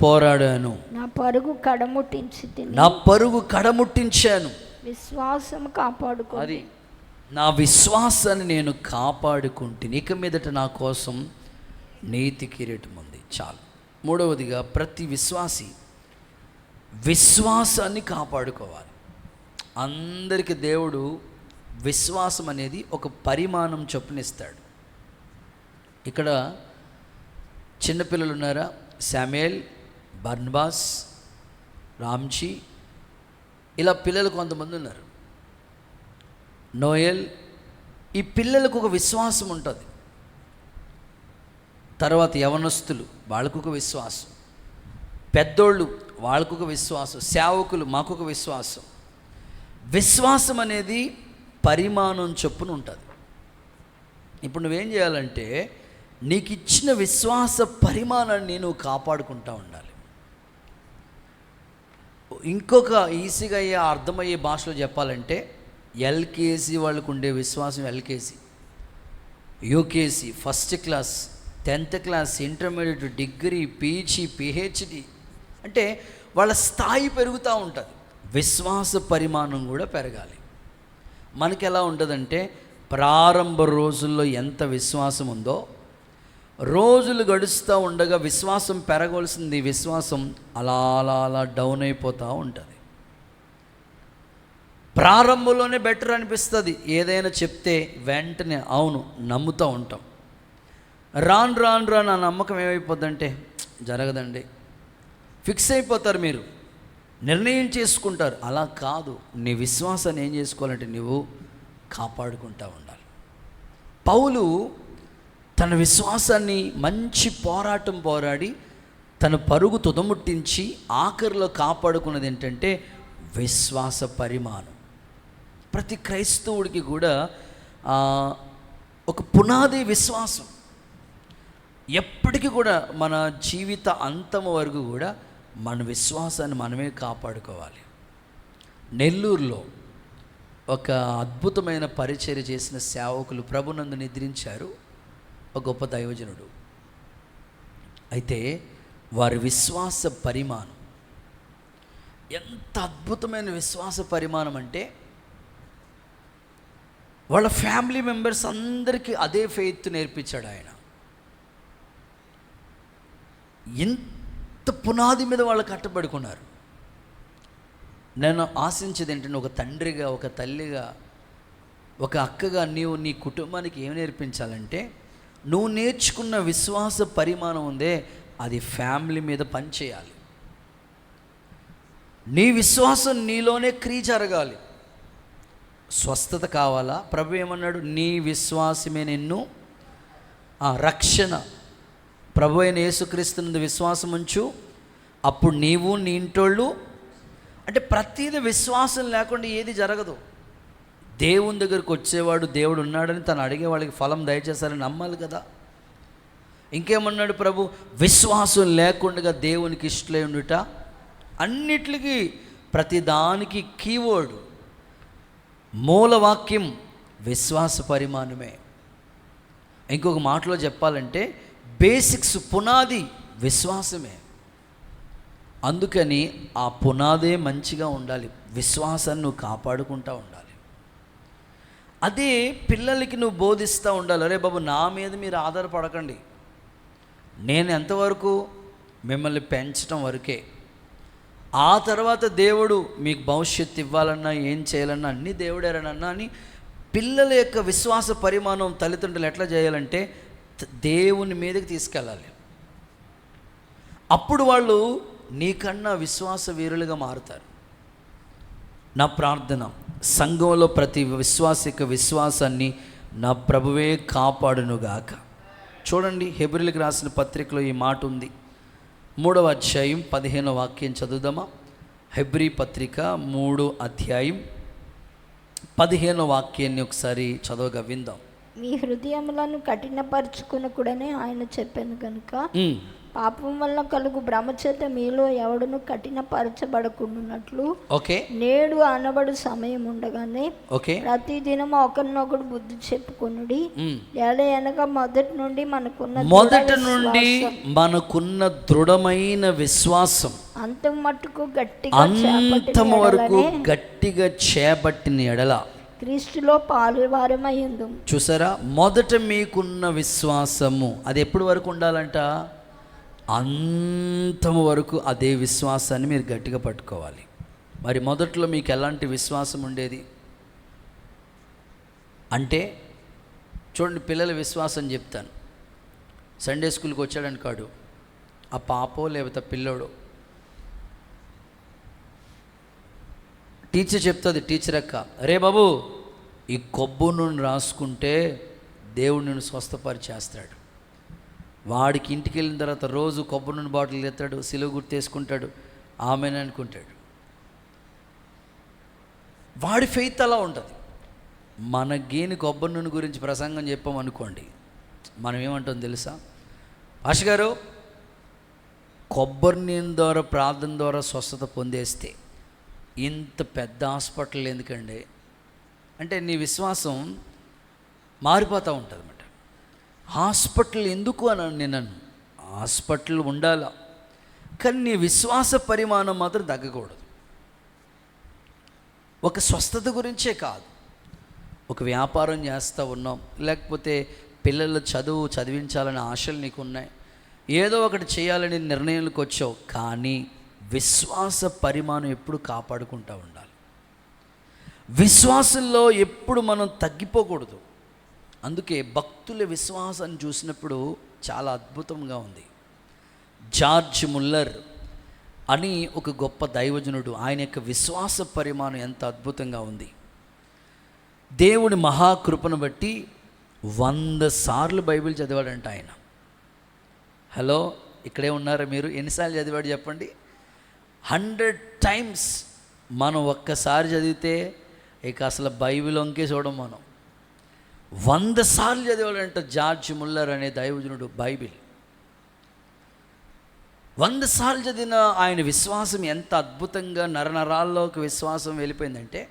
పోరాడాను, నా పరుగు కడముట్టించాను, విశ్వాసం కాపాడుకో. అది నా విశ్వాసాన్ని నేను కాపాడుకుంటే ఇక మీదట నా కోసం నీతి కిరీటం ఉంది. చాలు. 3వదిగా ప్రతి విశ్వాసి విశ్వాసాన్ని కాపాడుకోవాలి. అందరికీ దేవుడు విశ్వాసం అనేది ఒక పరిమాణం చొప్పునిస్తాడు. ఇక్కడ చిన్నపిల్లలు ఉన్నారా? శామ్యుయేల్, బర్నబాస్, రామ్జీ, ఇలా పిల్లలు కొంతమంది ఉన్నారు. నోయల్, ఈ పిల్లలకు ఒక విశ్వాసం ఉంటుంది. తర్వాత యవనస్తులు, వాళ్ళకు ఒక విశ్వాసం. పెద్దోళ్ళు, వాళ్ళకు ఒక విశ్వాసం. సేవకులు, మాకు ఒక విశ్వాసం. విశ్వాసం అనేది పరిమాణం చొప్పున ఉంటుంది. ఇప్పుడు నువ్వేం చేయాలంటే నీకు ఇచ్చిన విశ్వాస పరిమాణాన్ని నువ్వు కాపాడుకుంటూ ఉండాలి. ఇంకొక ఈజీగా అయ్యే అర్థమయ్యే భాషలో చెప్పాలంటే ఎల్కేజీ వాళ్ళకు ఉండే విశ్వాసం LKG, UKG, first class, 10th class, intermediate, degree, PG, PhD, అంటే వాళ్ళ స్థాయి పెరుగుతూ ఉంటుంది. విశ్వాస పరిమాణం కూడా పెరగాలి. మనకి ఎలా ఉంటుందంటే ప్రారంభ రోజుల్లో ఎంత విశ్వాసం ఉందో రోజులు గడుస్తూ ఉండగా విశ్వాసం పెరగవలసింది విశ్వాసం అలా అలా అలా డౌన్ అయిపోతూ ఉంటుంది. ప్రారంభంలోనే బెటర్ అనిపిస్తుంది. ఏదైనా చెప్తే వెంటనే అవును నమ్ముతూ ఉంటాం. రాను రాను రాను ఆ నమ్మకం ఏమైపోద్దంటే జరగదండి, ఫిక్స్ అయిపోతారు, మీరు నిర్ణయం చేసుకుంటారు. అలా కాదు. నీ విశ్వాసాన్ని ఏం చేసుకోవాలంటే నువ్వు కాపాడుకుంటూ ఉండాలి. పౌలు తన విశ్వాసాన్ని మంచి పోరాటం పోరాడి తన పరుగు తుదముట్టించి ఆఖరిలో కాపాడుకున్నది ఏంటంటే విశ్వాస పరిమాణం. ప్రతి క్రైస్తవుడికి కూడా ఒక పునాది విశ్వాసం. ఎప్పటికీ కూడా మన జీవిత అంతం వరకు కూడా మన విశ్వాసాన్ని మనమే కాపాడుకోవాలి. నెల్లూరులో ఒక అద్భుతమైన పరిచర్య చేసిన సేవకులు ప్రభునందు నిద్రించారు. ఒక గొప్ప దైవజనుడు. అయితే వారి విశ్వాస పరిమాణం ఎంత అద్భుతమైన విశ్వాస పరిమాణం అంటే వాళ్ళ ఫ్యామిలీ మెంబర్స్ అందరికీ అదే ఫెయిత్ నేర్పించాడు ఆయన. ఎంత పునాది మీద వాళ్ళు కట్టబడుకున్నారు. నేను ఆశించేది ఏంటంటే, ఒక తండ్రిగా, ఒక తల్లిగా, ఒక అక్కగా నీవు నీ కుటుంబానికి ఏం నేర్పించాలంటే, నువ్వు నేర్చుకున్న విశ్వాస పరిమాణం ఉందే అది ఫ్యామిలీ మీద పనిచేయాలి. నీ విశ్వాసం నీలోనే క్రియ జరగాలి. స్వస్థత కావాలా? ప్రభు ఏమన్నాడు? నీ విశ్వాసమే నిన్ను రక్షణ. ప్రభు అయిన యేసుక్రీస్తునందు విశ్వాసం ఉంచు, అప్పుడు నీవు నీ ఇంటోళ్ళు. అంటే ప్రతిదీ విశ్వాసం లేకుండా ఏది జరగదు. దేవుని దగ్గరికి వచ్చేవాడు దేవుడు ఉన్నాడని తను అడిగే వాళ్ళకి ఫలం దయచేస్తారని నమ్మాలి కదా. ఇంకేమన్నాడు ప్రభు? విశ్వాసం లేకుండా దేవునికి ఇష్టలై ఉండుట. అన్నిటికీ ప్రతిదానికి కీవర్డ్, మూలవాక్యం విశ్వాస పరిమాణమే. ఇంకొక మాటలో చెప్పాలంటే బేసిక్స్, పునాది విశ్వాసమే. అందుకని ఆ పునాదే మంచిగా ఉండాలి. విశ్వాసాన్ని నువ్వు కాపాడుకుంటూ ఉండాలి. అదే పిల్లలకి నువ్వు బోధిస్తూ ఉండాలి. అరే బాబు, నా మీద మీరు ఆధారపడకండి, నేను ఎంతవరకు మిమ్మల్ని పెంచడం వరకే, ఆ తర్వాత దేవుడు మీకు భవిష్యత్తు ఇవ్వాలన్నా ఏం చేయాలన్నా అన్నీ దేవుడేరనన్నా అని పిల్లల యొక్క విశ్వాస పరిమాణం తల్లిదండ్రులు ఎట్లా చేయాలంటే దేవుని మీదకి తీసుకెళ్ళాలి. అప్పుడు వాళ్ళు నీకన్నా విశ్వాస వీరులుగా మారుతారు. నా ప్రార్థన, సంఘంలో ప్రతి విశ్వాసిక విశ్వాసాన్ని నా ప్రభువే కాపాడునుగాక. చూడండి, హెబ్రీయులకు రాసిన పత్రికలో ఈ మాట ఉంది. 3వ అధ్యాయం 15వ వాక్యం చదువుదామా? హెబ్రీ పత్రిక 3వ అధ్యాయం 15వ వాక్యాన్ని ఒకసారి చదవగా విందాం. మీ హృదయములను కఠినపరుచుకునకూడనే ఆయన చెప్పాను కనుక పాపం వల్ల కలుగు భ్రమ చేత మీలో ఎవడును కఠినపరచబడకుండానట్లు నేడు అనబడు సమయం ఉండగానే ప్రతి దినం ఒకరినొకడు బుద్ధి చెప్పుకొనుడి. ఎనక మొదటి నుండి మనకున్న దృఢమైన విశ్వాసం అంతం మట్టుకు గట్టిగా చేపట్టిన ఎడల క్రీస్తులో పాలువారమై ఉందుము. చూసారా, మొదట మీకున్న విశ్వాసము అది ఎప్పటి వరకు ఉండాలంట? అంతము వరకు అదే విశ్వాసాన్ని మీరు గట్టిగా పట్టుకోవాలి. మరి మొదట్లో మీకు ఎలాంటి విశ్వాసం ఉండేది అంటే, చూడండి, పిల్లల విశ్వాసం చెప్తాను. సండే స్కూల్కి వచ్చాడని కాడు, ఆ పాపో లేకపోతే పిల్లోడు, టీచర్ చెప్తుంది, టీచర్ అక్క, రే బాబు ఈ కొబ్బరి నూనె రాసుకుంటే దేవుడు నిన్ను స్వస్థపరిచేస్తాడు. వాడికి ఇంటికి వెళ్ళిన తర్వాత రోజు కొబ్బరి నూనె బాటిల్ ఎత్తాడు, సిలువ గుర్తేసుకుంటాడు, ఆమెను అనుకుంటాడు. వాడి ఫెయిత్ అలా ఉంటుంది. మనకేని కొబ్బరి నూనె గురించి ప్రసంగం చెప్పామనుకోండి, మనం ఏమంటాం తెలుసా? ఆశ గారు, కొబ్బరి నూనె ద్వారా ప్రార్థన ద్వారా స్వస్థత పొందేస్తే ఇంత పెద్ద హాస్పిటల్ ఎందుకండి అంటే నీ విశ్వాసం మారిపోతూ ఉంటుంది అన్నమాట. హాస్పిటల్ ఎందుకు అని నేను, హాస్పిటల్ ఉండాలా, కానీ నీ విశ్వాస పరిమాణం మాత్రం తగ్గకూడదు. ఒక స్వస్థత గురించే కాదు, ఒక వ్యాపారం చేస్తూ ఉన్నాం, లేకపోతే పిల్లల చదివించాలనే ఆశలు నీకు ఉన్నాయి, ఏదో ఒకటి చేయాలని నిర్ణయాలకు వచ్చావు, కానీ విశ్వాస పరిమాణం ఎప్పుడు కాపాడుకుంటూ ఉండాలి. విశ్వాసంలో ఎప్పుడు మనం తగ్గిపోకూడదు. అందుకే భక్తుల విశ్వాసాన్ని చూసినప్పుడు చాలా అద్భుతంగా ఉంది. జార్జ్ ముల్లర్ అని ఒక గొప్ప దైవజనుడు, ఆయన యొక్క విశ్వాస పరిమాణం ఎంత అద్భుతంగా ఉంది. దేవుడి మహాకృపను బట్టి 100 సార్లు బైబిల్ చదివాడంట ఆయన. హలో, ఇక్కడే ఉన్నారా మీరు? ఎన్నిసార్లు చదివాడు చెప్పండి? 100 times. మనం ఒక్కసారి చదివితే ఇక అసలు బైబిల్ వంకే చూడం మనం. 100 సార్లు చదివాడంట జార్జ్ ముల్లర్ అనే దైవజనుడు బైబిల్. 100 సార్లు చదివిన ఆయన విశ్వాసం ఎంత అద్భుతంగా నరనరాల్లోకి విశ్వాసం వెళ్ళిపోయిందంటే,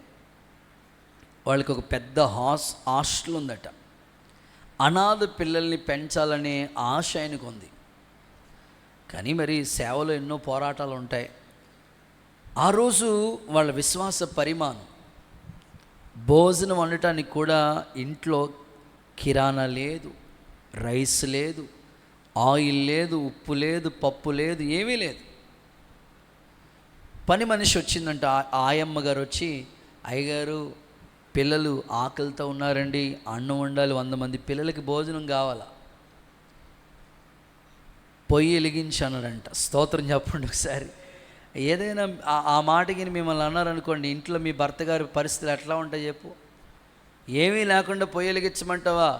వాళ్ళకి ఒక పెద్ద హాస్టల్ ఉందట. అనాథ పిల్లల్ని పెంచాలనే ఆశ ఆయనకు ఉంది. కానీ మరి సేవలో ఎన్నో పోరాటాలు ఉంటాయి. ఆ రోజు వాళ్ళ విశ్వాస పరిమాణం భోజనం వండటానికి కూడా ఇంట్లో కిరాణా లేదు, రైస్ లేదు, ఆయిల్ లేదు, ఉప్పు లేదు, పప్పు లేదు, ఏమీ లేదు. పని మనిషి వచ్చిందంట, ఆయమ్మ గారు వచ్చి, అయ్యగారు పిల్లలు ఆకలితో ఉన్నారండి, అన్నం వండాలి, 100 మంది పిల్లలకి భోజనం కావాలా, పొయ్యి వెలిగించానంట. స్తోత్రం చెప్పండి ఒకసారి. ఏదైనా ఆ మాటకి మిమ్మల్ని అన్నారనుకోండి, ఇంట్లో మీ భర్త గారి పరిస్థితులు ఎట్లా ఉంటాయి చెప్పు? ఏమీ లేకుండా పొయ్యి వెలిగించమంటావా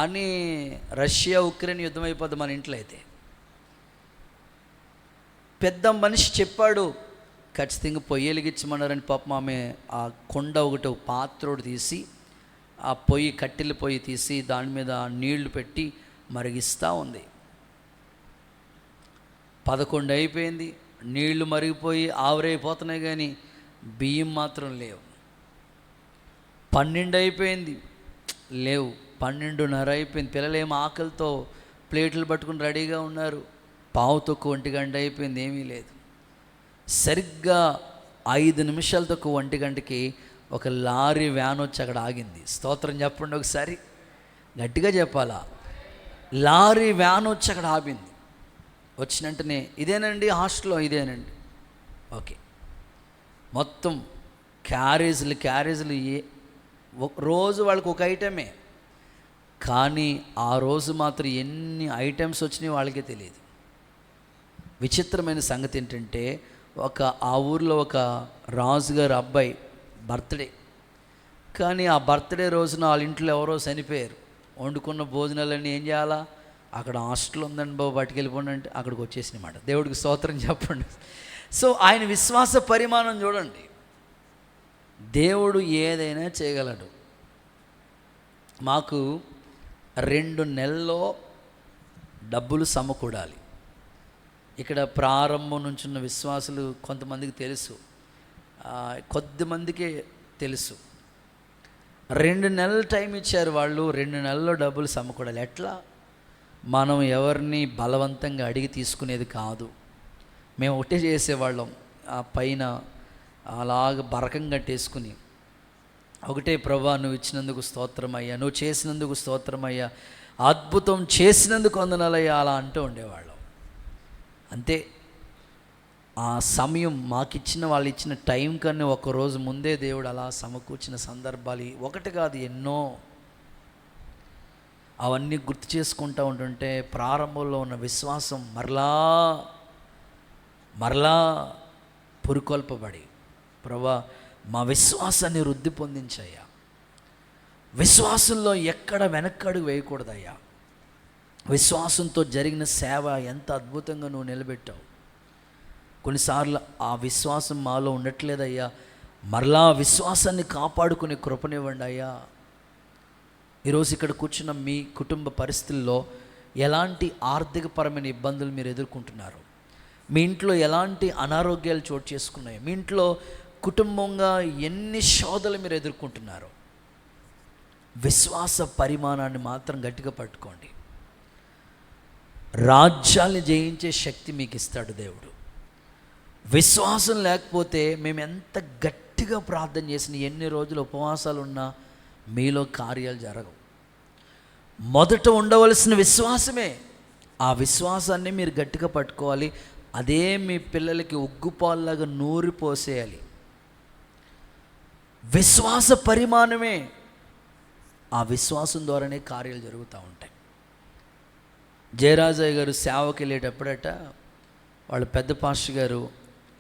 అని రష్యా ఉక్రెయిన్ యుద్ధం అయిపోద్ది మన ఇంట్లో అయితే. పెద్ద మనిషి చెప్పాడు, ఖచ్చితంగా పొయ్యి వెలిగించమన్నారని పాపం ఆమె ఆ కొండ ఒకటి పాత్రోడు తీసి, ఆ పొయ్యి కట్టెల పొయ్యి తీసి దాని మీద నీళ్లు పెట్టి మరిగిస్తూ ఉంది. 11 అయిపోయింది, నీళ్లు మరిగిపోయి ఆవిరైపోతున్నాయి, కానీ బియ్యం మాత్రం లేవు. 12 అయిపోయింది, లేవు. 12:30 అయిపోయింది, పిల్లలేమో ఆకలితో ప్లేట్లు పట్టుకుని రెడీగా ఉన్నారు. 1:15 అయిపోయింది, ఏమీ లేదు. సరిగ్గా 5 నిమిషాలతో 1 ఒక లారీ వ్యాన్ వచ్చి అక్కడ ఆగింది. స్తోత్రం చెప్పండి ఒకసారి, గట్టిగా చెప్పాలా. లారీ వ్యాన్ వచ్చి అక్కడ ఆగింది. వచ్చిన వెంటనే, ఇదేనండి హాస్టల్లో, ఇదేనండి. ఓకే, మొత్తం క్యారేజీలు రోజు వాళ్ళకి ఒక ఐటమే, కానీ ఆ రోజు మాత్రం ఎన్ని ఐటమ్స్ వచ్చినాయో వాళ్ళకే తెలియదు. విచిత్రమైన సంగతి ఏంటంటే, ఆ ఊర్లో ఒక రాజుగారి అబ్బాయి బర్త్డే, కానీ ఆ బర్త్డే రోజున వాళ్ళ ఇంట్లో ఎవరో చనిపోయారు. వండుకున్న భోజనాలన్నీ ఏం చేయాలా, అక్కడ హాస్టల్ ఉందండి బాబు, పట్టుకెళ్ళిపోండి అంటే అక్కడికి వచ్చేసినమాట. దేవుడికి స్తోత్రం చెప్పండి. సో ఆయన విశ్వాస పరిమాణం చూడండి. దేవుడు ఏదైనా చేయగలడు. మాకు 2 నెలల్లో డబ్బులు సమకూడాలి. ఇక్కడ ప్రారంభం నుంచి ఉన్న విశ్వాసులు కొంతమందికి తెలుసు, కొద్దిమందికే తెలుసు. 2 నెలలు టైం ఇచ్చారు వాళ్ళు. 2 నెలల్లో డబ్బులు సమకూడాలి. ఎట్లా? మనం ఎవరిని బలవంతంగా అడిగి తీసుకునేది కాదు. మేము ఒకటే చేసేవాళ్ళం, ఆ పైన అలాగ బరకం కట్టేసుకుని, ఒకటే, ప్రభా నువ్వు ఇచ్చినందుకు స్తోత్రమయ్యా, నువ్వు చేసినందుకు స్తోత్రమయ్యా, అద్భుతం చేసినందుకు వందనాలయ్యా, అలా అంటూ ఉండేవాళ్ళం. అంతే. ఆ సమయం మాకిచ్చిన, వాళ్ళు ఇచ్చిన టైం కన్నా 1 రోజు ముందే దేవుడు అలా సమకూర్చిన సందర్భాలు ఒకటి కాదు, ఎన్నో. అవన్నీ గుర్తు చేసుకుంటూ ఉంటుంటే ప్రారంభంలో ఉన్న విశ్వాసం మరలా పురుకొల్పబడి, ప్రభా మా విశ్వాసాన్ని వృద్ధి పొందించయ్యా, విశ్వాసంలో ఎక్కడ వెనక్కడుగు వేయకూడదయ్యా, విశ్వాసంతో జరిగిన సేవ ఎంత అద్భుతంగా నువ్వు నిలబెట్టావు. కొన్నిసార్లు ఆ విశ్వాసం మాలో ఉండట్లేదయ్యా, మరలా విశ్వాసాన్ని కాపాడుకునే కృపనివ్వండి అయ్యా. ఈరోజు ఇక్కడ కూర్చున్న మీ కుటుంబ పరిస్థితుల్లో ఎలాంటి ఆర్థికపరమైన ఇబ్బందులు మీరు ఎదుర్కొంటున్నారు, మీ ఇంట్లో ఎలాంటి అనారోగ్యాలు చోటు చేసుకున్నాయి, మీ ఇంట్లో కుటుంబంగా ఎన్ని శోధనలు మీరు ఎదుర్కొంటున్నారు, విశ్వాస పరిమాణాన్ని మాత్రం గట్టిగా పట్టుకోండి. రాజ్యాన్ని జయించే శక్తి మీకు ఇస్తాడు దేవుడు. విశ్వాసం లేకపోతే మేము ఎంత గట్టిగా ప్రార్థన చేసిన, ఎన్ని రోజులు ఉపవాసాలు ఉన్నా మీలో కార్యాలు జరగవు. మొదట ఉండవలసిన విశ్వాసమే. ఆ విశ్వాసాన్ని మీరు గట్టిగా పట్టుకోవాలి. అదే మీ పిల్లలకి ఉగ్గుపాల్లాగా నూరి పోసేయాలి. విశ్వాస పరిమాణమే. ఆ విశ్వాసం ద్వారానే కార్యాలు జరుగుతూ ఉంటాయి. జయరాజయ్య గారు సేవకి వెళ్ళేటప్పుడట, వాళ్ళ పెద్ద పాస్టర్ గారు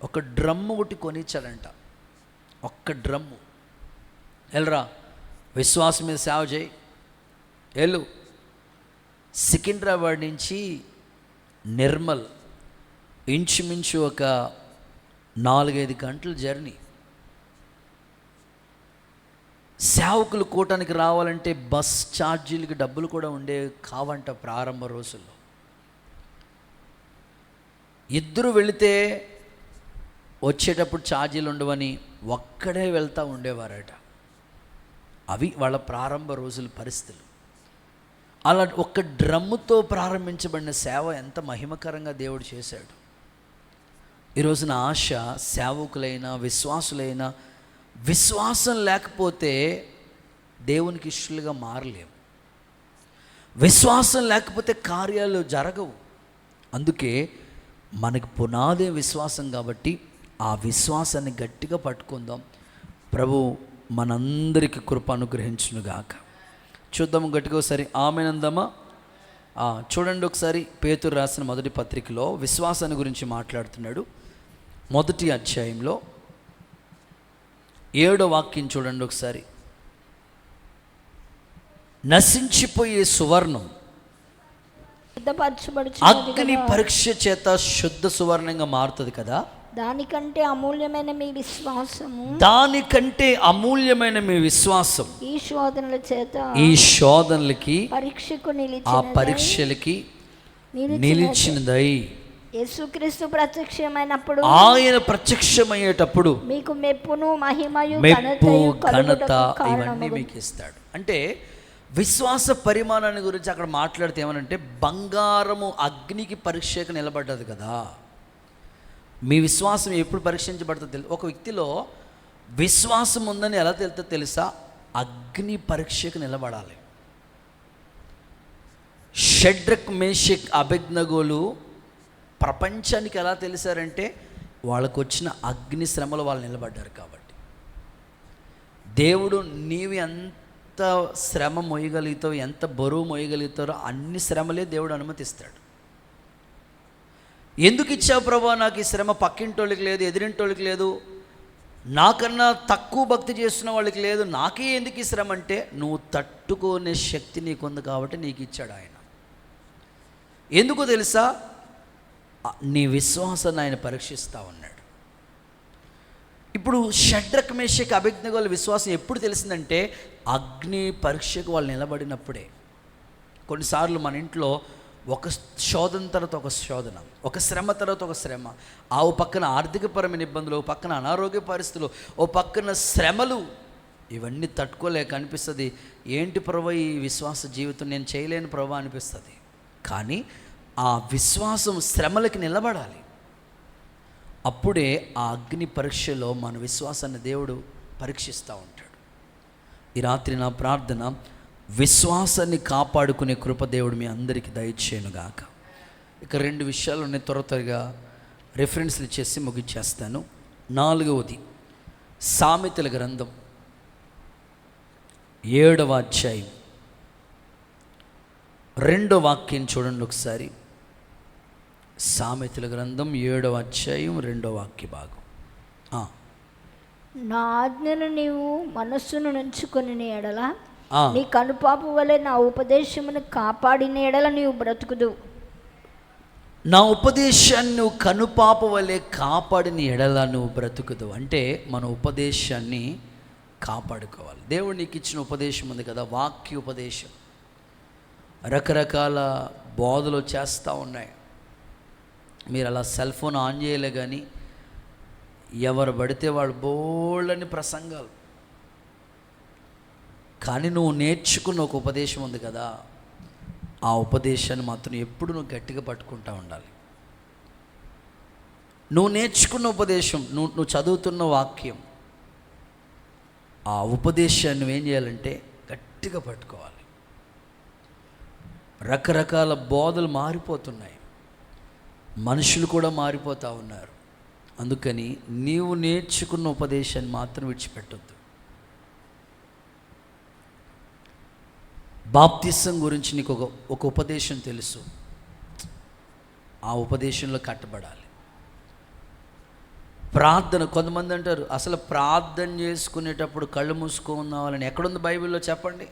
ఒక డ్రమ్ము ఒకటి కొనిచ్చాడంట. ఒక్క డ్రమ్ము, వెళ్ళరా విశ్వాసం మీద సేవ చేయి, వెళ్ళు. సికింద్రాబాద్ నుంచి నిర్మల్ ఇంచుమించు ఒక 4-5 గంటల జర్నీ. సేవకులు కూటానికి రావాలంటే బస్ ఛార్జీలకి డబ్బులు కూడా ఉండేవి కావంట ప్రారంభ రోజుల్లో. 2 వెళితే వచ్చేటప్పుడు ఛార్జీలు ఉండవని ఒక్కడే వెళ్తూ ఉండేవారట. అవి వాళ్ళ ప్రారంభ రోజుల పరిస్థితులు. అలా ఒక డ్రమ్ముతో ప్రారంభించబడిన సేవ ఎంత మహిమకరంగా దేవుడు చేశాడు. ఈరోజున ఆశ సేవకులైనా విశ్వాసులైనా విశ్వాసం లేకపోతే దేవునికి ఇష్టలుగా మారలేము. విశ్వాసం లేకపోతే కార్యాలు జరగవు. అందుకే మనకు పునాదే విశ్వాసం కాబట్టి ఆ విశ్వాసాన్ని గట్టిగా పట్టుకుందాం. ప్రభు మనందరికీ కృప అనుగ్రహించునుగాక. చూద్దాము గట్టిగా ఒకసారి ఆమెనందమా. చూడండి ఒకసారి పేతురు రాసిన మొదటి పత్రికలో విశ్వాసాన్ని గురించి మాట్లాడుతున్నాడు. మొదటి అధ్యాయంలో 7వ వాక్యం చూడండి ఒకసారి. నశించిపోయే సువర్ణం అగ్ని పరీక్ష చేత శుద్ధ సువర్ణంగా మారుతుంది కదా, దానికంటే అమూల్యమైన మీ విశ్వాసము, దానికంటే అమూల్యమైన మీ విశ్వాసం ఈ శోధనల చేత, ఈ శోధనలకి, పరీక్షకు ఆ పరీక్షలకి నిలిచినదై యేసుక్రీస్తు ప్రత్యక్షమైనప్పుడు, ఆయన ప్రత్యక్షమయ్యేటప్పుడు మీకు మెప్పును మహిమయు ఘనత ఇవన్నీ మీకు ఇస్తాడు. అంటే విశ్వాస పరిమాణాన్ని గురించి అక్కడ మాట్లాడితే ఏమనంటే, బంగారము అగ్నికి పరీక్షకు నిలబడ్డది కదా. మీ విశ్వాసం ఎప్పుడు పరీక్షించబడుతుందో తెలుసు. ఒక వ్యక్తిలో విశ్వాసం ఉందని ఎలా తెలుస్తుందో తెలుసా? అగ్ని పరీక్షకు నిలబడాలి. షడ్రక్, మేషక్, అబేద్నెగోలు ప్రపంచానికి ఎలా తెలిసారంటే వాళ్ళకు వచ్చిన అగ్ని శ్రమలు వాళ్ళు నిలబడ్డారు కాబట్టి. దేవుడు నీవు ఎంత శ్రమ మోయగలుగుతావు, ఎంత బరువు మోయగలుగుతారో అన్ని శ్రమలే దేవుడు అనుమతిస్తాడు. ఎందుకు ఇచ్చావు ప్రభా నాకు ఈ శ్రమ? పక్కింటోళ్ళకి లేదు, ఎదిరింటోళ్ళకి లేదు, నాకన్నా తక్కువ భక్తి చేస్తున్న వాళ్ళకి లేదు, నాకే ఎందుకు ఈ శ్రమ అంటే, నువ్వు తట్టుకునే శక్తి నీకుంది కాబట్టి నీకు ఇచ్చాడు ఆయన. ఎందుకు తెలుసా? నీ విశ్వాసాన్ని ఆయన పరీక్షిస్తూ ఉన్నాడు. ఇప్పుడు షడ్రక్, మేషక్, అబేద్నెగోల విశ్వాసం ఎప్పుడు తెలిసిందంటే అగ్ని పరీక్షకు వాళ్ళు నిలబడినప్పుడే. కొన్నిసార్లు మన ఇంట్లో ఒక శోధన తర్వాత ఒక శోధన, ఒక శ్రమ తర్వాత ఒక శ్రమ, ఆ ఓ పక్కన ఆర్థికపరమైన ఇబ్బందులు, ఓ పక్కన అనారోగ్య పరిస్థితులు, ఓ పక్కన శ్రమలు, ఇవన్నీ తట్టుకోలేక అనిపిస్తుంది, ఏంటి ప్రభు ఈ విశ్వాస జీవితం నేను చేయలేను ప్రభు అనిపిస్తుంది. కానీ ఆ విశ్వాసం శ్రమలకి నిలబడాలి. అప్పుడే ఆ అగ్ని పరీక్షలో మన విశ్వాసాన్ని దేవుడు పరీక్షిస్తూ ఉంటాడు. ఈ రాత్రి నా ప్రార్థన, విశ్వాసాన్ని కాపాడుకునే కృప దేవుడు మీ అందరికీ దయచేయునుగాక. ఇక 2 విషయాలు ఉన్నాయి, త్వరగా రెఫరెన్స్లు ఇచ్చేసి ముగించేస్తాను. 4వది సామెతల గ్రంథం 7వ అధ్యాయం 2వ వాక్యం చూడండి ఒకసారి. సామెతల గ్రంథం 7వ అధ్యాయం 2వ వాక్య భాగం. నా ఆజ్ఞను నీవు మనస్సును నుంచుకొని ఎడల, నీ కనుపాపు వలె నా ఉపదేశమును కాపాడిన ఎడల నీవు బ్రతుకుదు. నా ఉపదేశాన్ని నువ్వు కనుపాపు వలె కాపాడిన ఎడల నువ్వు బ్రతుకుదు అంటే మన ఉపదేశాన్ని కాపాడుకోవాలి. దేవుడు నీకు ఇచ్చిన ఉపదేశం ఉంది కదా, వాక్య ఉపదేశం. రకరకాల బోధలు చేస్తూ ఉన్నాయి. మీరు అలా సెల్ ఫోన్ ఆన్ చేయలే కానీ ఎవరు పడితే వాళ్ళు బోళ్ళని ప్రసంగాలు. కానీ నువ్వు నేర్చుకున్న ఒక ఉపదేశం ఉంది కదా, ఆ ఉపదేశాన్ని మాత్రం ఎప్పుడు నువ్వు గట్టిగా పట్టుకుంటూ ఉండాలి. నువ్వు నేర్చుకున్న ఉపదేశం, నువ్వు చదువుతున్న వాక్యం, ఆ ఉపదేశాన్ని నువ్వేం చేయాలంటే గట్టిగా పట్టుకోవాలి. రకరకాల బోధలు మారిపోతున్నాయి, మనుషులు కూడా మారిపోతూ ఉన్నారు. అందుకని నీవు నేర్చుకున్న ఉపదేశాన్ని మాత్రం విడిచిపెట్టొద్దు. బాప్తిసం గురించి నీకు ఒక ఉపదేశం తెలుసు, ఆ ఉపదేశంలో కట్టబడాలి. ప్రార్థన, కొంతమంది అంటారు అసలు ప్రార్థన చేసుకునేటప్పుడు కళ్ళు మూసుకున్నావాలని ఎక్కడుంది బైబిల్లో చెప్పండి?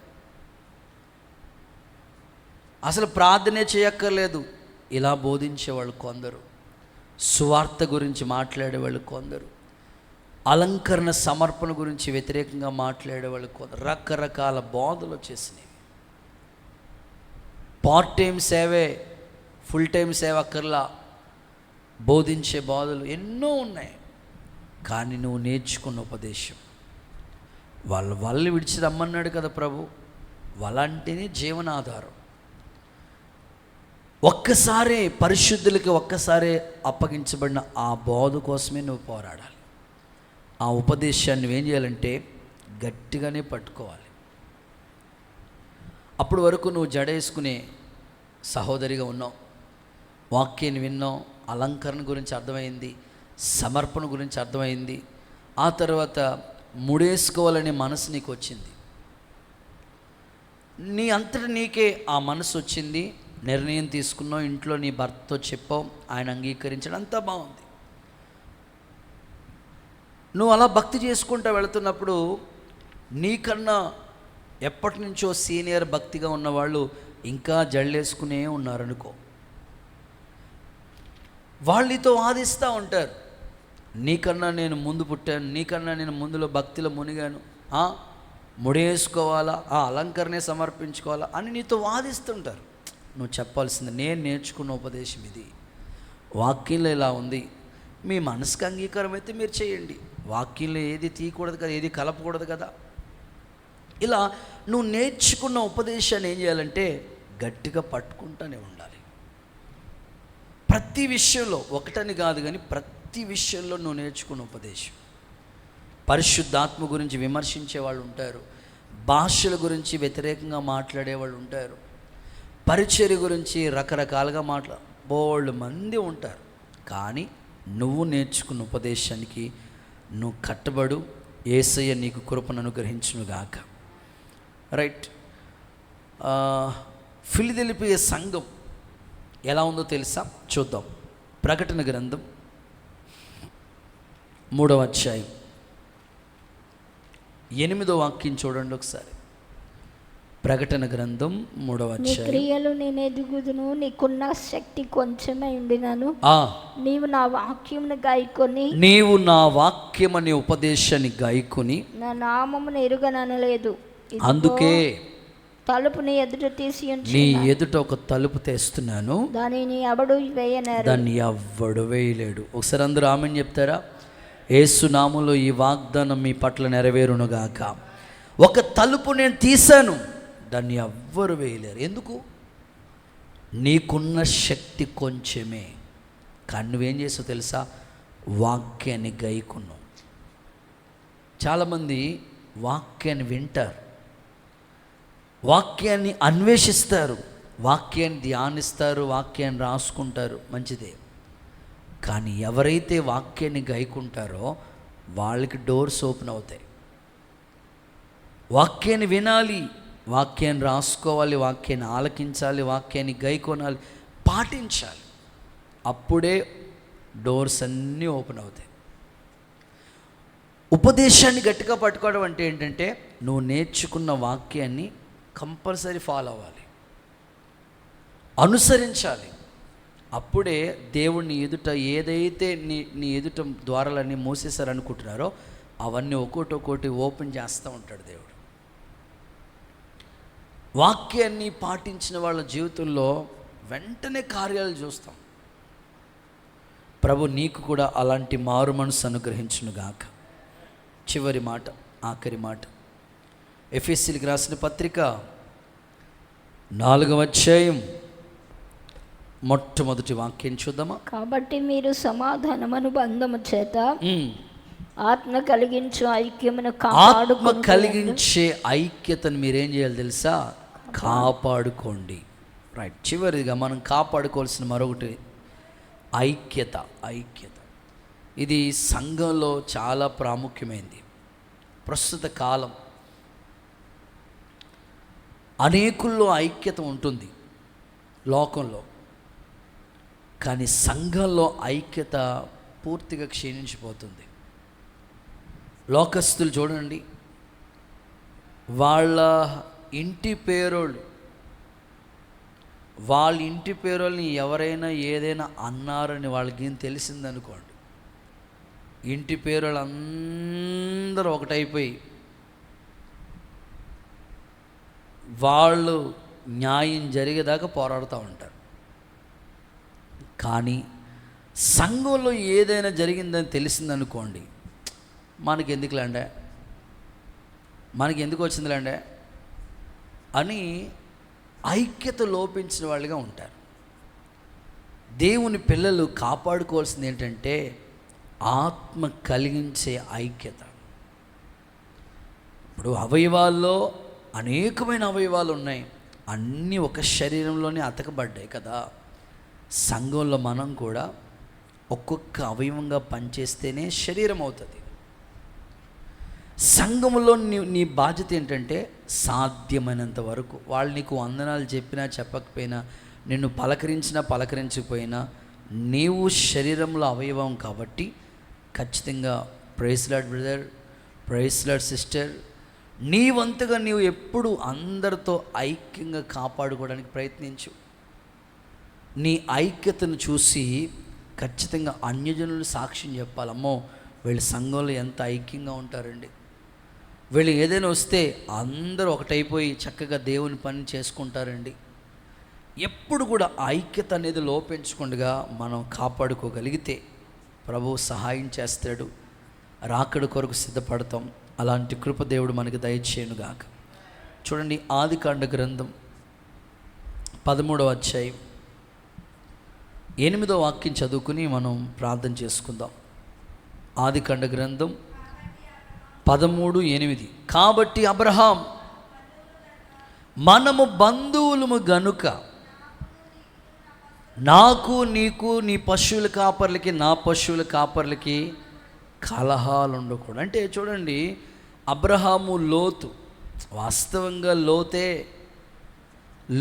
అసలు ప్రార్థనే చేయక్కర్లేదు ఇలా బోధించేవాళ్ళు కొందరు, సువార్త గురించి మాట్లాడేవాళ్ళు కొందరు, అలంకరణ సమర్పణ గురించి వ్యతిరేకంగా మాట్లాడేవాళ్ళు కొందరు, రకరకాల బోధలు వచ్చేసినాయి. పార్ట్ టైం సేవే, ఫుల్ టైం సేవ అక్కర్లా, బోధించే బోధలు ఎన్నో ఉన్నాయి. కానీ నువ్వు నేర్చుకున్న ఉపదేశం, వాళ్ళు విడిచి రమ్మన్నాడు కదా ప్రభు, వాళ్ళంటేనే జీవనాధారం. ఒక్కసారే పరిశుద్ధులకి ఒక్కసారే అప్పగించబడిన ఆ బోధ కోసమే నువ్వు పోరాడాలి. ఆ ఉపదేశాన్ని ఏం చేయాలంటే గట్టిగానే పట్టుకోవాలి. అప్పుడు వరకు నువ్వు జడేసుకునే సహోదరిగా ఉన్నావు, వాక్యాన్ని విన్నావు, అలంకరణ గురించి అర్థమైంది, సమర్పణ గురించి అర్థమైంది. ఆ తర్వాత ముడేసుకోవాలనే మనసు నీకు వచ్చింది. నీ అంతట నీకే ఆ మనసు వచ్చింది, నిర్ణయం తీసుకున్నావు, ఇంట్లో నీ భర్తతో చెప్పావు, ఆయన అంగీకరించడం అంతా బాగుంది. నువ్వు అలా భక్తి చేసుకుంటూ వెళుతున్నప్పుడు నీకన్నా ఎప్పటి నుంచో సీనియర్ భక్తిగా ఉన్నవాళ్ళు ఇంకా జళ్ళేసుకునే ఉన్నారనుకో. వాళ్ళతో వాదిస్తూ ఉంటారు, నీకన్నా నేను ముందు పుట్టాను, నీకన్నా నేను ముందులో భక్తిలో మునిగాను, ముడేసుకోవాలా, ఆ అలంకరణే సమర్పించుకోవాలా అని నీతో వాదిస్తుంటారు. నువ్వు చెప్పాల్సింది, నేను నేర్చుకున్న ఉపదేశం ఇది, వాక్యంలో ఇలా ఉంది, మీ మనసుకు అంగీకారం అయితే మీరు చేయండి, వాక్యంలో ఏది తీయకూడదు కదా, ఏది కలపకూడదు కదా. ఇలా నువ్వు నేర్చుకున్న ఉపదేశాన్ని ఏం చేయాలంటే గట్టిగా పట్టుకుంటూనే ఉండాలి. ప్రతి విషయంలో, ఒకటని కాదు కానీ ప్రతి విషయంలో నువ్వు నేర్చుకున్న ఉపదేశం. పరిశుద్ధాత్మ గురించి విమర్శించే వాళ్ళు ఉంటారు, భాషల గురించి వ్యతిరేకంగా మాట్లాడే వాళ్ళు ఉంటారు, పరిచర్య గురించి రకరకాలుగా బోల్డ్ మంది ఉంటారు. కానీ నువ్వు నేర్చుకున్న ఉపదేశానికి నువ్వు కట్టబడు. యేసయ్య నీకు కృపను అనుగ్రహించునుగాక. రైట్. ఫిలదెల్ఫియ సంఘం ఎలా ఉందో తెలుసా? చూద్దాం. ప్రకటన గ్రంథం 3వ అధ్యాయం 8వ వాక్యం చూడండి ఒకసారి. ప్రకటన గ్రంథం 3వ అధ్యాయం. క్రియలు నేను ఎదుగుదును, నీకున్న శక్తి కొంచెమే ఉండినాను, నీవు నా వాక్యమును గాయకొని, నీవు నా వాక్యమనే ఉపదేశాన్ని గాయకొని నా నామమును ఎరుగననలేదు. అందుకే తలుపుని ఎదుట తీసి నీ ఎదుట ఒక తలుపు తెస్తున్నాను, దానిని ఎవడు వేయనేరు, దాన్ని ఎవ్వడు వేయలేడు. ఒకసారి అందరూ ఆమేన్ చెప్తారా? యేసు నామములో ఈ వాగ్దానం మీ పట్ల నెరవేరునుగాక. ఒక తలుపు నేను తీశాను, దాన్ని ఎవ్వరు వేయలేరు. ఎందుకు? నీకున్న శక్తి కొంచెమే. కానీ నువ్వేం చేసావు తెలుసా? వాక్యాన్ని గైకున్నావు. చాలామంది వాక్యాన్ని వింటారు, వాక్యాన్ని అన్వేషిస్తారు, వాక్యాన్ని ధ్యానిస్తారు, వాక్యాన్ని రాసుకుంటారు, మంచిదే. కానీ ఎవరైతే వాక్యాన్ని గైకుంటారో వాళ్ళకి డోర్స్ ఓపెన్ అవుతాయి. వాక్యాన్ని వినాలి, వాక్యాన్ని రాసుకోవాలి, వాక్యాన్ని ఆలకించాలి, వాక్యాన్ని గైకొనాలి, పాటించాలి. అప్పుడే డోర్స్ అన్నీ ఓపెన్ అవుతాయి. ఉపదేశాన్ని గట్టిగా పట్టుకోవడం అంటే ఏంటంటే నువ్వు నేర్చుకున్న వాక్యాన్ని కంపల్సరీ ఫాలో అవ్వాలి, అనుసరించాలి. అప్పుడే దేవుడిని ఎదుట ఏదైతే నీ ఎదుట ద్వారాలన్నీ మూసేశారనుకుంటున్నారో అవన్నీ ఒక్కోటి ఓపెన్ చేస్తూ ఉంటాడు దేవుడు. వాక్యాన్ని పాటించిన వాళ్ళ జీవితంలో వెంటనే కార్యాలు చూస్తాం. ప్రభు నీకు కూడా అలాంటి మారు మనసు అనుగ్రహించునుగాక. చివరి మాట, ఆఖరి మాట, ఎఫెసీయులకు రాసిన పత్రిక 4వ అధ్యాయం మొట్టమొదటి వాక్యం చూద్దామా? కాబట్టి మీరు సమాధానమను బంధము చేత ఆత్మ కలిగించే ఐక్యమును ఆత్మ కలిగించే ఐక్యతను మీరేం చేయాలి తెలుసా? కాపాడుకోండి. రైట్. చివరిగా మనం కాపాడుకోవాల్సిన మరొకటి ఐక్యత. ఇది సంఘంలో చాలా ప్రాముఖ్యమైనది. ప్రస్తుత కాలం అనేకుల్లో ఐక్యత ఉంటుంది లోకంలో, కానీ సంఘంలో ఐక్యత పూర్తిగా క్షీణించిపోతుంది. లోకస్తులు చూడండి, వాళ్ళ ఇంటి పేరోళ్ళని ఎవరైనా ఏదైనా అన్నారని వాళ్ళకి ఏం తెలిసిందనుకోండి, ఇంటి పేరోళ్ళు అందరూ ఒకటైపోయి వాళ్ళు న్యాయం జరిగేదాకా పోరాడుతూ ఉంటారు. కానీ సంఘంలో ఏదైనా జరిగిందని తెలిసిందనుకోండి, మనకి ఎందుకు వచ్చిందిలేండే అని ఐక్యత లోపించిన వాళ్ళుగా ఉంటారు. దేవుని పిల్లలు కాపాడుకోవాల్సింది ఏంటంటే ఆత్మ కలిగించే ఐక్యత. ఇప్పుడు అవయవాల్లో అనేకమైన అవయవాలు ఉన్నాయి, అన్నీ ఒక శరీరంలోనే అతకబడ్డాయి కదా. సంఘంలో మనం కూడా ఒక్కొక్క అవయవంగా పనిచేస్తేనే శరీరం అవుతుంది. సంఘములో నీ బాధ్యత ఏంటంటే సాధ్యమైనంత వరకు వాళ్ళు నీకు వందనాలు చెప్పినా చెప్పకపోయినా, నిన్ను పలకరించినా పలకరించకపోయినా, నీవు శరీరంలో అవయవం కాబట్టి ఖచ్చితంగా praise Lord brother, praise Lord sister, నీ వంతుగా నీవు ఎప్పుడు అందరితో ఐక్యంగా కాపాడుకోవడానికి ప్రయత్నించు. నీ ఐక్యతను చూసి ఖచ్చితంగా అన్యజనులు సాక్ష్యం చెప్పాలి. అమ్మో, వీళ్ళ సంఘంలో ఎంత ఐక్యంగా ఉంటారండి, వీళ్ళు ఏదైనా వస్తే అందరూ ఒకటైపోయి చక్కగా దేవుని పని చేసుకుంటారండి. ఎప్పుడు కూడా ఐక్యత అనేది లోపించకుండా మనం కాపాడుకోగలిగితే ప్రభువు సహాయం చేస్తాడు. రాకడ కొరకు సిద్ధపడతాం. అలాంటి కృప దేవుడు మనకి దయచేయునుగాక. చూడండి, ఆదికాండ గ్రంథం 13వ అధ్యాయం 8వ వాక్యం చదువుకుని మనం ప్రార్థన చేసుకుందాం. ఆదికాండ గ్రంథం 13:8. కాబట్టి అబ్రహాం, మనము బంధువులము గనుక నాకు నీకు నీ పశువుల కాపర్లకి నా పశువుల కాపర్లకి కలహాలు ఉండకూడదు. అంటే చూడండి, అబ్రహాము లోతు, వాస్తవంగా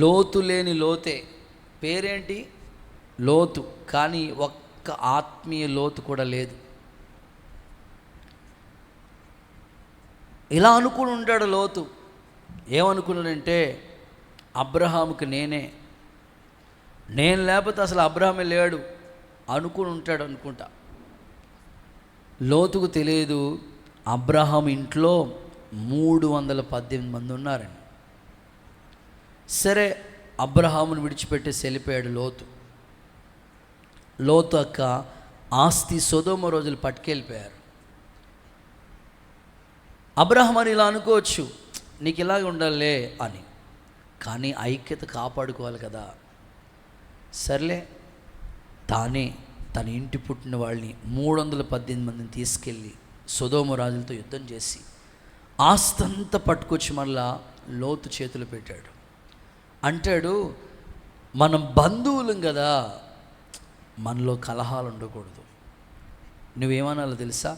లోతు లేని లోతే, పేరేంటి లోతు, కానీ ఒక్క ఆత్మీయ లోతు కూడా లేదు. ఇలా అనుకుని ఉంటాడు లోతు. ఏమనుకున్నాడంటే, అబ్రహాముకి నేను లేకపోతే అసలు అబ్రహామే లేడు అనుకుని ఉంటాడు అనుకుంటా. లోతుకు తెలియదు అబ్రహాం ఇంట్లో 318 మంది ఉన్నారని. సరే, అబ్రహామును విడిచిపెట్టేసి వెళ్ళిపోయాడు లోతు అక్క ఆస్తి సొదొమ రోజులు పట్టుకెళ్ళిపోయారు. అబ్రహాం అని ఇలా అనుకోవచ్చు, నీకు ఇలాగ ఉండాలే అని, కానీ ఐక్యత కాపాడుకోవాలి కదా. సర్లే, తానే తన ఇంటి పుట్టిన వాళ్ళని 318 మందిని తీసుకెళ్ళి సొదొమ రాజులతో యుద్ధం చేసి ఆస్తంతా పట్టుకొచ్చి మళ్ళా లోతు చేతులు పెట్టాడు. అంటాడు, మనం బంధువులం కదా, మనలో కలహాలు ఉండకూడదు. నువ్వేమనాలో తెలుసా?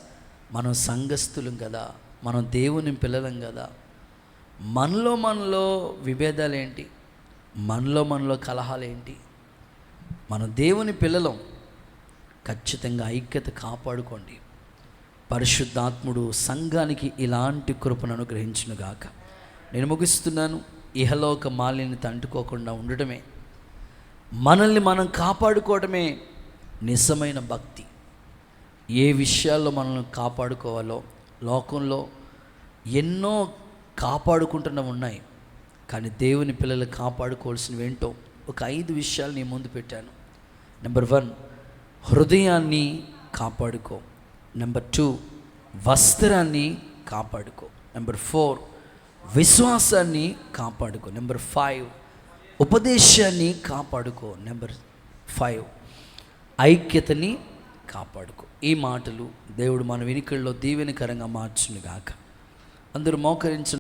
మనం సంఘస్థులం కదా, మనం దేవుని పిల్లలం కదా, మనలో విభేదాలు ఏంటి, మనలో కలహాలు ఏంటి? మనం దేవుని పిల్లలం, ఖచ్చితంగా ఐక్యత కాపాడుకోండి. పరిశుద్ధాత్ముడు సంఘానికి ఇలాంటి కృపను అనుగ్రహించునుగాక. నేను ముగిస్తున్నాను. ఇహలోక మాలిన్యత అంటుకోకుండా ఉండటమే, మనల్ని మనం కాపాడుకోవడమే నిజమైన భక్తి. ఏ విషయాల్లో మనల్ని కాపాడుకోవాలో లోకంలో ఎన్నో కాపాడుకుంటున్నవి ఉన్నాయి, కానీ దేవుని పిల్లలు కాపాడుకోవాల్సినవి ఏంటో ఒక 5 విషయాలు నీ ముందు పెట్టాను. నెంబర్ 1, హృదయాన్ని కాపాడుకో. నెంబర్ 2, వస్త్రాన్ని కాపాడుకో. నెంబర్ 4, విశ్వాసాన్ని కాపాడుకో. నెంబర్ 5, ఉపదేశాన్ని కాపాడుకో. నెంబర్ 5, ఐక్యతని కాపాడుకో. ఈ మాటలు దేవుడు మన వెనుకల్లో దీవెనకరంగా మార్చునుగాక. అందరూ మోకరించు.